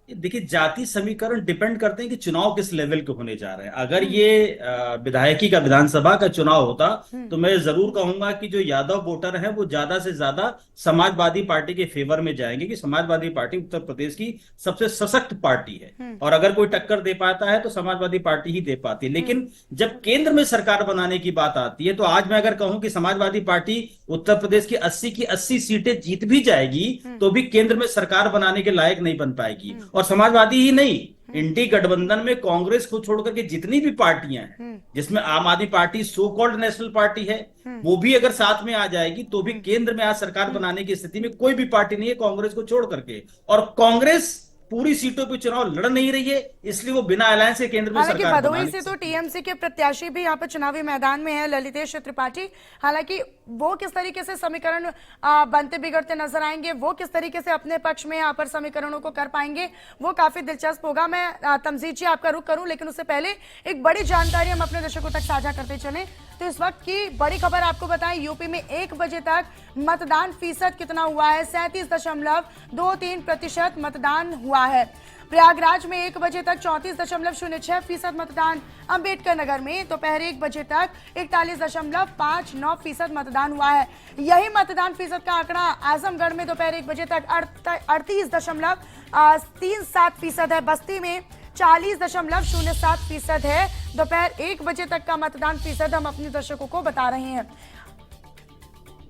देखिए, जाति समीकरण डिपेंड करते हैं कि चुनाव किस लेवल के होने जा रहे हैं। अगर ये विधायकी का, विधानसभा का चुनाव होता तो मैं जरूर कहूंगा कि जो यादव वोटर हैं वो ज्यादा से ज्यादा समाजवादी पार्टी के फेवर में जाएंगे, कि समाजवादी पार्टी उत्तर प्रदेश की सबसे सशक्त पार्टी है, और अगर कोई टक्कर दे पाता है तो समाजवादी पार्टी ही दे पाती है। लेकिन जब केंद्र में सरकार बनाने की बात आती है, तो आज मैं अगर कहूं कि समाजवादी पार्टी उत्तर प्रदेश की 80 की 80 सीटें जीत भी जाएगी तो भी केंद्र में सरकार बनाने के लायक नहीं बन पाएगी। और समाजवादी ही नहीं, इंडी गठबंधन में कांग्रेस को छोड़कर के जितनी भी पार्टियां हैं, जिसमें आम आदमी party so called national party है, वो भी अगर साथ में आ जाएगी तो भी केंद्र में आज सरकार बनाने की स्थिति में कोई भी पार्टी नहीं है कांग्रेस को छोड़ करके। और कांग्रेस पूरी सीटों पे चुनाव लड़ नहीं रही है, इसलिए वो बिना अलायंस के केंद्र में हालांकि सरकार भदोही से तो टीएमसी के प्रत्याशी भी यहाँ पर चुनावी मैदान में है, ललितेश त्रिपाठी, हालांकि वो किस तरीके से समीकरण बनते बिगड़ते नजर आएंगे, वो किस तरीके से अपने पक्ष में यहाँ पर समीकरणों को कर पाएंगे, वो काफी दिलचस्प होगा। मैं तमजीद जी आपका रुख करूं, लेकिन उससे पहले एक बड़ी जानकारी हम अपने दर्शकों तक साझा करते चले। तो इस वक्त की बड़ी खबर आपको बताएं, यूपी में 1 बजे तक मतदान फीसद कितना हुआ है? 37.23% मतदान हुआ है। प्रयागराज में 1 बजे तक 34.06% मतदान, अंबेडकर नगर में दोपहर 1 बजे तक 41.59% मतदान हुआ है। यही मतदान फीसद का आंकड़ा आजमगढ़ में दोपहर 1 बजे तक 38.37% है। बस्ती में 40.07% है। दोपहर 1 बजे तक का मतदान फीसद हम अपने दर्शकों को बता रहे हैं।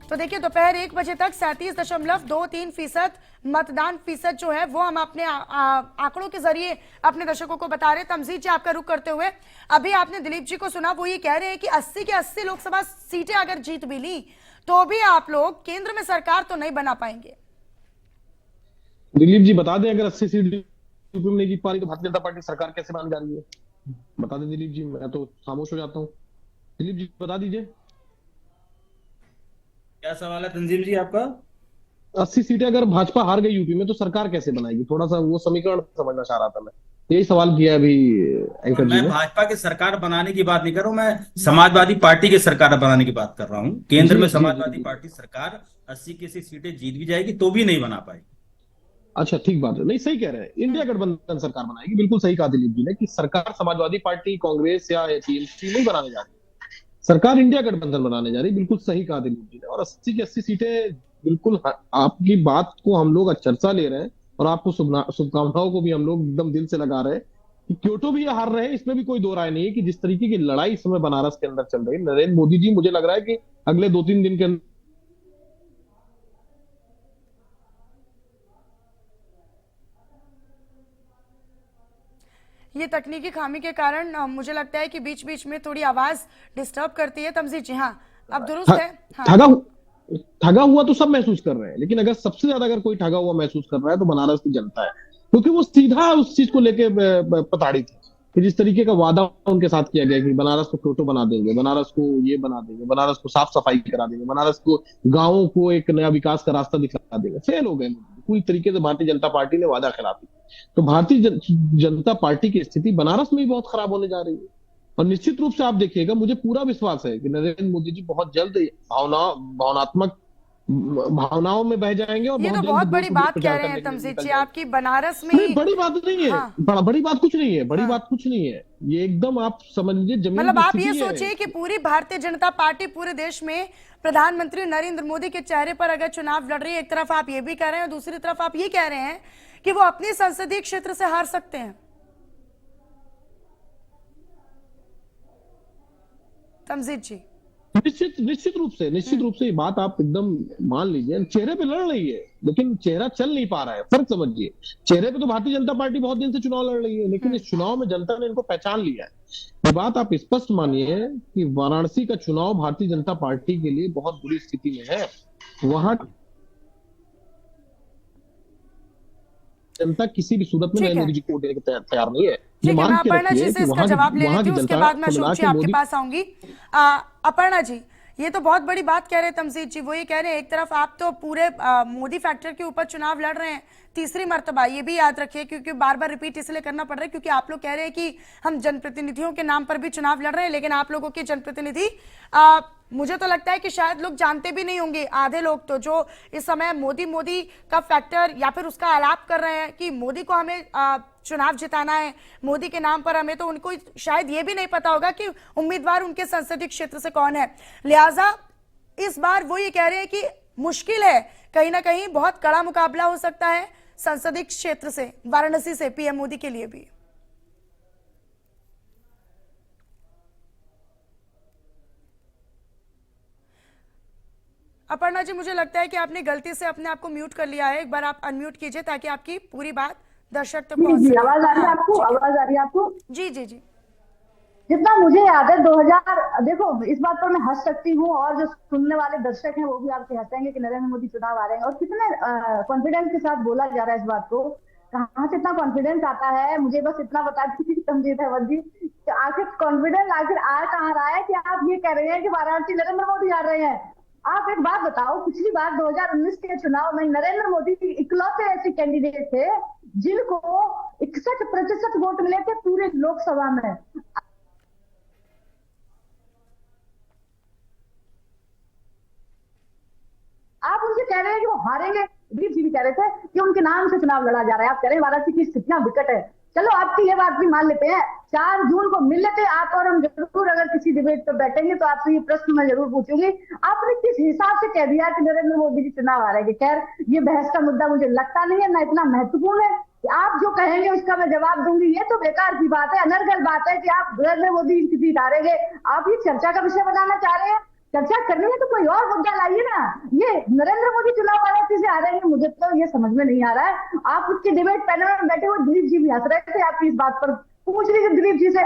तो देखिए, दोपहर 1 बजे तक 37.23% मतदान फीसद जो है वो हम अपने आंकड़ों के जरिए अपने दर्शकों को बता रहे हैं। तमजीद जी आपका रुख करते हुए, अभी आपने दिलीप जी को सुना, वो ये कह रहे हैं कि 80 के 80 लोकसभा सीटें अगर जीत भी ली तो भी आप लोग केंद्र में सरकार तो नहीं बना पाएंगे। दिलीप जी बता दें, अगर 80 सीट यूपी में नहीं जीत पा रही तो भारतीय जनता पार्टी सरकार कैसे बनाने जा रही है? बता दें दिलीप जी, मैं तो खामोश हो जाता हूँ। दिलीप जी बता दीजिए, क्या सवाल है तंजीम जी आपका? 80 सीटें अगर भाजपा हार गई यूपी में तो सरकार कैसे बनाएगी? थोड़ा सा वो समीकरण समझना चाह रहा था मैं, यही सवाल किया अभी एंकर जी मैं ने। भाजपा की सरकार बनाने की बात नहीं कर रहा हूं, मैं समाजवादी पार्टी की सरकार बनाने की बात कर रहा हूं। केंद्र में समाजवादी पार्टी सरकार 80 की 80 सीटें जीत भी जाएगी तो भी नहीं बना पाएगी। अच्छा, ठीक बात है, नहीं सही कह रहे हैं, इंडिया गठबंधन सरकार बनाएगी, बिल्कुल सही कहा दिलीप जी ने कि सरकार समाजवादी पार्टी, कांग्रेस या टीएमसी नहीं बनाने जा रही, सरकार इंडिया गठबंधन बनाने जा रही, बिल्कुल सही कहा दिलीप जी ने। और 80 की 80 सीटें, बिल्कुल आपकी बात को हम लोग चर्चा ले रहे हैं और आपको शुभकामनाओं को भी हम लोग एकदम दिल से लगा रहे हैं कि क्योंटो भी ये हार रहे हैं, इसमें भी कोई दो राय नहीं है कि जिस तरीके की लड़ाई इस समय बनारस के अंदर चल रही है, नरेंद्र मोदी जी मुझे लग रहा है कि अगले 2-3 दिन के अंदर ये तकनीकी खामी के कारण मुझे लगता है कि बीच बीच में थोड़ी आवाज डिस्टर्ब करती है। तमजीद जी, हाँ अब दुरुस्त है। हाँ। ठगा हुआ तो सब महसूस कर रहे हैं, लेकिन अगर सबसे ज्यादा अगर कोई ठगा हुआ महसूस कर रहा है तो बनारस की जनता है, क्योंकि वो सीधा उस चीज को लेके प्रताड़ित है कि जिस तरीके का वादा उनके साथ किया गया कि बनारस को क्योटो बना देंगे, बनारस को ये बना देंगे, बनारस को साफ सफाई करा देंगे, बनारस को गाँवों को एक नया विकास का रास्ता दिखा देंगे, फेल हो गए पूरी तरीके से। भारतीय जनता पार्टी ने वादा खिलाफी, तो भारतीय जनता पार्टी की स्थिति बनारस में भी बहुत खराब होने जा रही है। और निश्चित रूप से आप देखिएगा, मुझे पूरा विश्वास है कि नरेंद्र मोदी जी बहुत जल्द भावनात्मक भावनाओं में बह जाएंगे। और ये तो बहुत बड़ी बात कह रहे हैं तमजीद जी आपकी, बनारस में नहीं, बड़ी बात नहीं है। हाँ। बड़ी बात कुछ नहीं है, बड़ी बात कुछ नहीं है, ये एकदम आप समझ लीजिए जमीन। मतलब आप ये सोचिए कि पूरी भारतीय जनता पार्टी पूरे देश में प्रधानमंत्री नरेंद्र मोदी के चेहरे पर अगर चुनाव लड़ रही है, एक तरफ आप ये भी कह रहे हैं और दूसरी तरफ आप ये कह रहे हैं कि वो अपने संसदीय क्षेत्र से हार सकते हैं। तमजीद जी, निश्चित रूप से ये बात आप एकदम मान लीजिए, चेहरे पे लड़ रही है लेकिन चेहरा चल नहीं पा रहा है। फर्क समझिए, चेहरे पे तो भारतीय जनता पार्टी बहुत दिन से चुनाव लड़ रही है, लेकिन इस चुनाव में जनता ने इनको पहचान लिया है। ये बात आप स्पष्ट मानिए कि वाराणसी का चुनाव भारतीय जनता पार्टी के लिए बहुत बुरी स्थिति में है। वहां जनता किसी भी सूरत में नरेंद्र मोदी जी को वोट देने को तैयार नहीं है। ठीक है, मैं अपर्णा जी से इसका जवाब ले लेती हूँ, उसके बाद मैं अशोक जी आपके पास आऊंगी। अपर्णा जी, ये तो बहुत बड़ी बात कह रहे हैं तमजीद जी, वो ये कह रहे हैं एक तरफ आप तो पूरे मोदी फैक्टर के ऊपर चुनाव लड़ रहे हैं तीसरी मर्तबा, ये भी याद रखिए, क्योंकि बार बार रिपीट इसलिए करना पड़ रहा है क्योंकि आप लोग कह रहे हैं कि हम जनप्रतिनिधियों के नाम पर भी चुनाव लड़ रहे हैं, लेकिन आप लोगों के जनप्रतिनिधि मुझे तो लगता है कि शायद लोग जानते भी नहीं होंगे, आधे लोग तो जो इस समय मोदी का फैक्टर या फिर उसका आलाप कर रहे हैं कि मोदी को हमें चुनाव जिताना है, मोदी के नाम पर हमें, तो उनको शायद ये भी नहीं पता होगा कि उम्मीदवार उनके संसदीय क्षेत्र से कौन है। लिहाजा इस बार वो ये कह रहे हैं कि मुश्किल है, कहीं ना कहीं बहुत कड़ा मुकाबला हो सकता है संसदीय क्षेत्र से, वाराणसी से पीएम मोदी के लिए भी। अपर्णा जी, मुझे लगता है कि आपने गलती से अपने आप को म्यूट कर लिया है, एक बार आप अनम्यूट कीजिए ताकि आपकी पूरी बात दर्शक तक पहुंच सके। आवाज आ रही है आपको? आवाज आ रही है आपको? जी जी जी। जितना मुझे याद है 2000, देखो इस बात पर मैं हंस सकती हूँ और जो सुनने वाले दर्शक हैं वो भी आपके हंसेंगे कि नरेंद्र मोदी चुनाव आ रहे हैं, और कितने कॉन्फिडेंस के साथ बोला जा रहा है इस बात को। कहाँ से इतना कॉन्फिडेंस आता है? मुझे बस इतना बता दीजिए तमजीद अहमद जी, आखिर कॉन्फिडेंस आखिर आ कहाँ रहा है कि आप ये कह रहे हैं कि वाराणसी नरेंद्र मोदी आ रहे हैं? आप एक बात बताओ, पिछली बार 2019 के चुनाव में नरेंद्र मोदी इकलौते ऐसे कैंडिडेट थे जिनको 61% वोट मिले थे पूरे लोकसभा में। आप उनसे कह रहे हैं कि वो हारेंगे। दिलीप जी भी कह रहे थे कि उनके नाम से चुनाव लड़ा जा रहा है, आप कह रहे हैं वाराणसी की स्थितियां विकट है। चलो आपकी ये बात भी मान लेते हैं, 4 जून को मिल लेते आप और हम जरूर, अगर किसी डिबेट पर बैठेंगे तो आपसे ये प्रश्न मैं जरूर पूछूंगी, आपने किस हिसाब से कह दिया कि नरेंद्र मोदी जी चुनाव आ रहे हैं? खैर ये बहस का मुद्दा मुझे लगता नहीं है, ना इतना महत्वपूर्ण है कि आप जो कहेंगे उसका मैं जवाब दूंगी, ये तो बेकार की बात है, अनर्गल बात है कि आप नरेंद्र मोदी की सीट हारेंगे। आप ये चर्चा का विषय बनाना चाह रहे हैं, चर्चा करनी है तो कोई और मुद्दा लाइए ना। ये नरेंद्र मोदी चुनाव वाराणसी से आ रहे हैं, मुझे तो ये समझ में नहीं आ रहा है। आप उसके डिबेट पैनल में बैठे हुए दिलीप जी भी हंस रहे थे, आपकी इस बात पर पूछ लीजिए दिलीप जी से,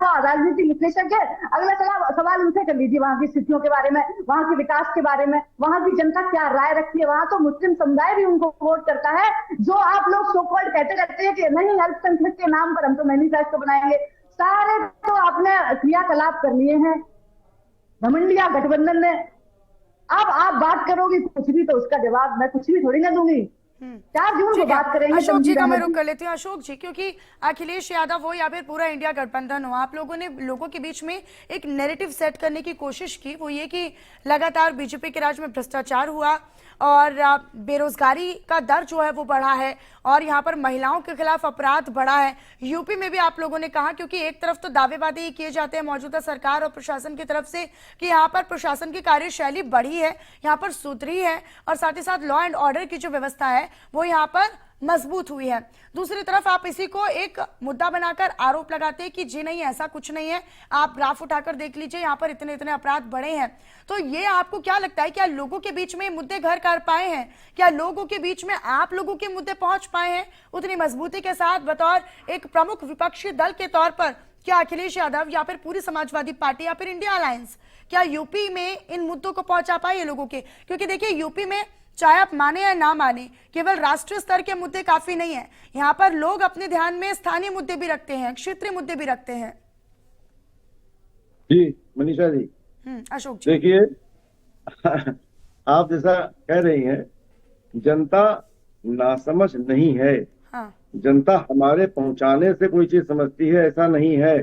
राजनीतिक विश्लेषक है, अगला सवाल उनसे कर लीजिए वहां की स्थितियों के बारे में, वहां के विकास के बारे में, वहां की जनता क्या राय रखती है। वहां तो मुस्लिम समुदाय भी उनको वोट करता है, जो आप लोग सो कॉल्ड कहते रहते हैं कि नहीं अल्पसंख्यक के नाम पर हम तो मैनिफेस्टो बनाएंगे, सारे तो आपने क्रियाकलाप कर लिए हैं घमंडिया गठबंधन ने। अब आप बात करोगी कुछ भी तो उसका जवाब मैं कुछ भी थोड़ी ना दूंगी। 4 जून को बात करेंगे। अशोक जी का मैं रुक कर लेती हूँ। अशोक जी, क्योंकि अखिलेश यादव हो या फिर पूरा इंडिया गठबंधन हो, आप लोगों ने लोगों के बीच में एक नैरेटिव सेट करने की कोशिश की, वो ये कि लगातार बीजेपी के राज में भ्रष्टाचार हुआ और बेरोजगारी का दर जो है वो बढ़ा है और यहाँ पर महिलाओं के खिलाफ अपराध बढ़ा है। यूपी में भी आप लोगों ने कहा, क्योंकि एक तरफ तो दावेदारी किए जाते हैं मौजूदा सरकार और प्रशासन की तरफ से कि यहाँ पर प्रशासन की कार्यशैली बढ़ी है, यहाँ पर सुधरी है और साथ ही साथ लॉ एंड ऑर्डर की जो व्यवस्था है वो यहाँ पर मजबूत हुई है। दूसरी तरफ आप इसी को एक मुद्दा बनाकर आरोप लगाते हैं कि जी नहीं ऐसा कुछ नहीं है, आप ग्राफ उठाकर देख लीजिए यहाँ पर इतने इतने अपराध बढ़े हैं। तो ये आपको क्या लगता है, क्या लोगों के बीच में मुद्दे घर कर पाए हैं? क्या लोगों के बीच में आप लोगों के मुद्दे पहुंच पाए हैं उतनी मजबूती के साथ? बतौर एक प्रमुख विपक्षी दल के तौर पर क्या अखिलेश यादव या फिर पूरी समाजवादी पार्टी या फिर इंडिया अलायंस क्या यूपी में इन मुद्दों को पहुंचा पाए है लोगों के? क्योंकि देखिए यूपी में चाहे आप माने या ना माने, केवल राष्ट्रीय स्तर के मुद्दे काफी नहीं है, यहाँ पर लोग अपने ध्यान में स्थानीय मुद्दे भी रखते हैं, क्षेत्रीय मुद्दे भी रखते हैं। जी मनीषा जी, अशोक जी, देखिए आप जैसा कह रही हैं, जनता नासमझ नहीं है। हाँ। जनता हमारे पहुंचाने से कोई चीज समझती है, ऐसा नहीं है।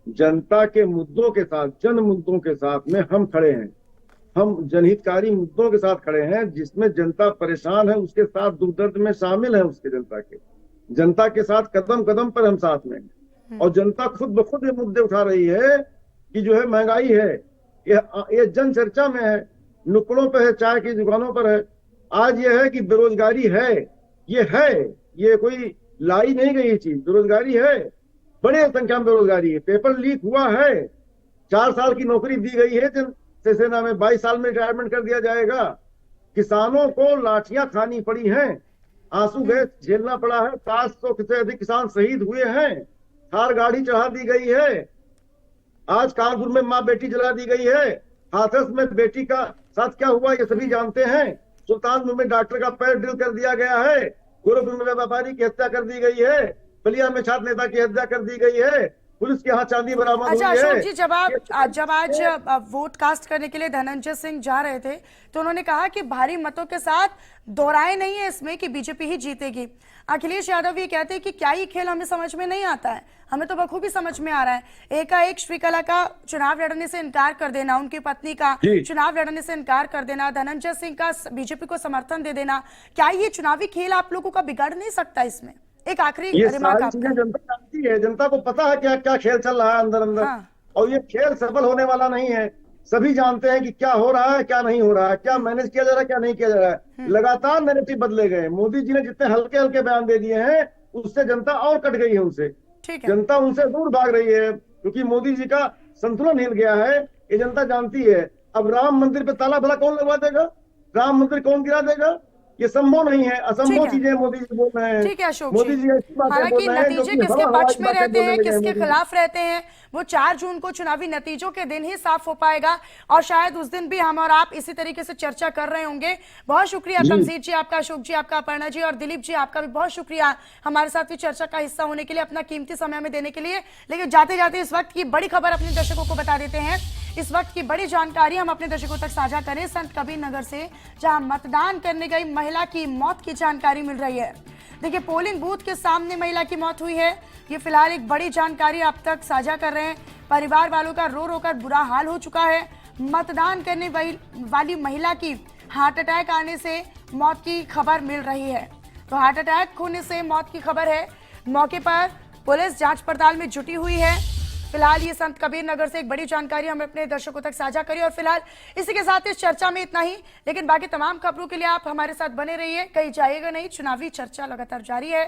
जनता के मुद्दों के साथ, जन मुद्दों के साथ में हम खड़े हैं, हम जनहितकारी मुद्दों के साथ खड़े हैं, जिसमें जनता परेशान है उसके साथ दुख दर्द में शामिल है, उसके जनता के साथ कदम कदम पर हम साथ में हैं। और जनता खुद ब खुद ये मुद्दे उठा रही है कि जो है महंगाई है, ये जन चर्चा में है, नुक्कड़ों पे है, चाय की दुकानों पर है। आज ये है कि बेरोजगारी है, ये कोई लाई नहीं गई चीज, बेरोजगारी है, बड़े संख्या में बेरोजगारी है। पेपर लीक हुआ है, 4 साल की नौकरी दी गई है सेना में 22 साल में रिटायरमेंट कर दिया जाएगा। किसानों को लाठियां खानी पड़ी हैं, आंसू गैस झेलना पड़ा है, 500 से अधिक किसान शहीद हुए हैं, थार गाड़ी चढ़ा दी गई है, आज कानपुर में माँ बेटी जला दी गई है, हाथरस में बेटी का साथ क्या हुआ ये सभी जानते हैं, सुल्तानपुर में डॉक्टर का पैर ड्रिल कर दिया गया है, गोरखपुर में व्यापारी की हत्या कर दी गई है, बलिया में छात्र नेता की हत्या कर दी गई है, पुलिस के यहाँ चांदी बरामद अच्छा हुई है। अशोक जी, जब आज वोट कास्ट करने के लिए धनंजय सिंह जा रहे थे तो उन्होंने कहा कि भारी मतों के साथ दोहराए नहीं है इसमें कि बीजेपी ही जीतेगी। अखिलेश यादव ये कहते हैं कि क्या ही खेल हमें समझ में नहीं आता है, हमें तो बखूबी समझ में आ रहा है। एकाएक श्रीकला का चुनाव लड़ने से इनकार कर देना, उनकी पत्नी का चुनाव लड़ने से इनकार कर देना, धनंजय सिंह का बीजेपी को समर्थन दे देना, क्या ये चुनावी खेल आप लोगों का बिगड़ नहीं सकता इसमें? एक आखिरी रिमार्क आपका। जनता जानती है, जनता को पता है क्या क्या खेल चल रहा है अंदर अंदर। हाँ। और ये खेल सफल होने वाला नहीं है। सभी जानते हैं कि क्या हो रहा है क्या नहीं हो रहा है, क्या मैनेज किया जा रहा है क्या नहीं किया जा रहा है। लगातार नैरेटिव बदले गए। मोदी जी ने जितने हल्के हल्के बयान दे दिए हैं उससे जनता और कट गई है उनसे। जनता उनसे दूर भाग रही है क्योंकि मोदी जी का संतुलन हिल गया है, ये जनता जानती है। अब राम मंदिर पे ताला भला कौन लगवा देगा, राम मंदिर कौन गिरा देगा, ये संभव नहीं है, असंभव चीजें मोदी जी बोल रहे हैं। ठीक है अशोक मोदी जी ऐसी बातें हालांकि बोल रहे हैं नतीजे जो कि किसके हवा पक्ष हवा में की रहते बातें हैं, बोलने लगे किसके मोदी जी। खिलाफ रहते हैं, वो 4 जून को चुनावी नतीजों के दिन ही साफ हो पाएगा और शायद उस दिन भी हम और आप इसी तरीके से चर्चा कर रहे होंगे। बहुत शुक्रिया तमजीद जी आपका, अशोक जी आपका, अपर्णा जी और दिलीप जी आपका भी बहुत शुक्रिया हमारे साथ भी चर्चा का हिस्सा होने के लिए, अपना कीमती समय में देने के लिए। लेकिन जाते जाते इस वक्त की बड़ी खबर अपने दर्शकों को बता देते हैं। इस वक्त की बड़ी जानकारी हम अपने दर्शकों तक साझा करें संत कबीर नगर से, जहां मतदान करने गई महिला की मौत की जानकारी मिल रही है। देखिए, पोलिंग बूथ के सामने महिला की मौत हुई है। ये फिलहाल एक बड़ी जानकारी आप तक साझा कर रहे हैं। परिवार वालों का रो रो कर बुरा हाल हो चुका है। मतदान करने वाली महिला की हार्ट अटैक आने से मौत की खबर मिल रही है। तो हार्ट अटैक होने से मौत की खबर है। मौके पर पुलिस जांच पड़ताल में जुटी हुई है। फिलहाल ये संत कबीर नगर से एक बड़ी जानकारी हम अपने दर्शकों तक साझा करी और फिलहाल इसी के साथ इस चर्चा में इतना ही। लेकिन बाकी तमाम खबरों के लिए आप हमारे साथ बने रहिए, कहीं जाइएगा नहीं, चुनावी चर्चा लगातार जारी है।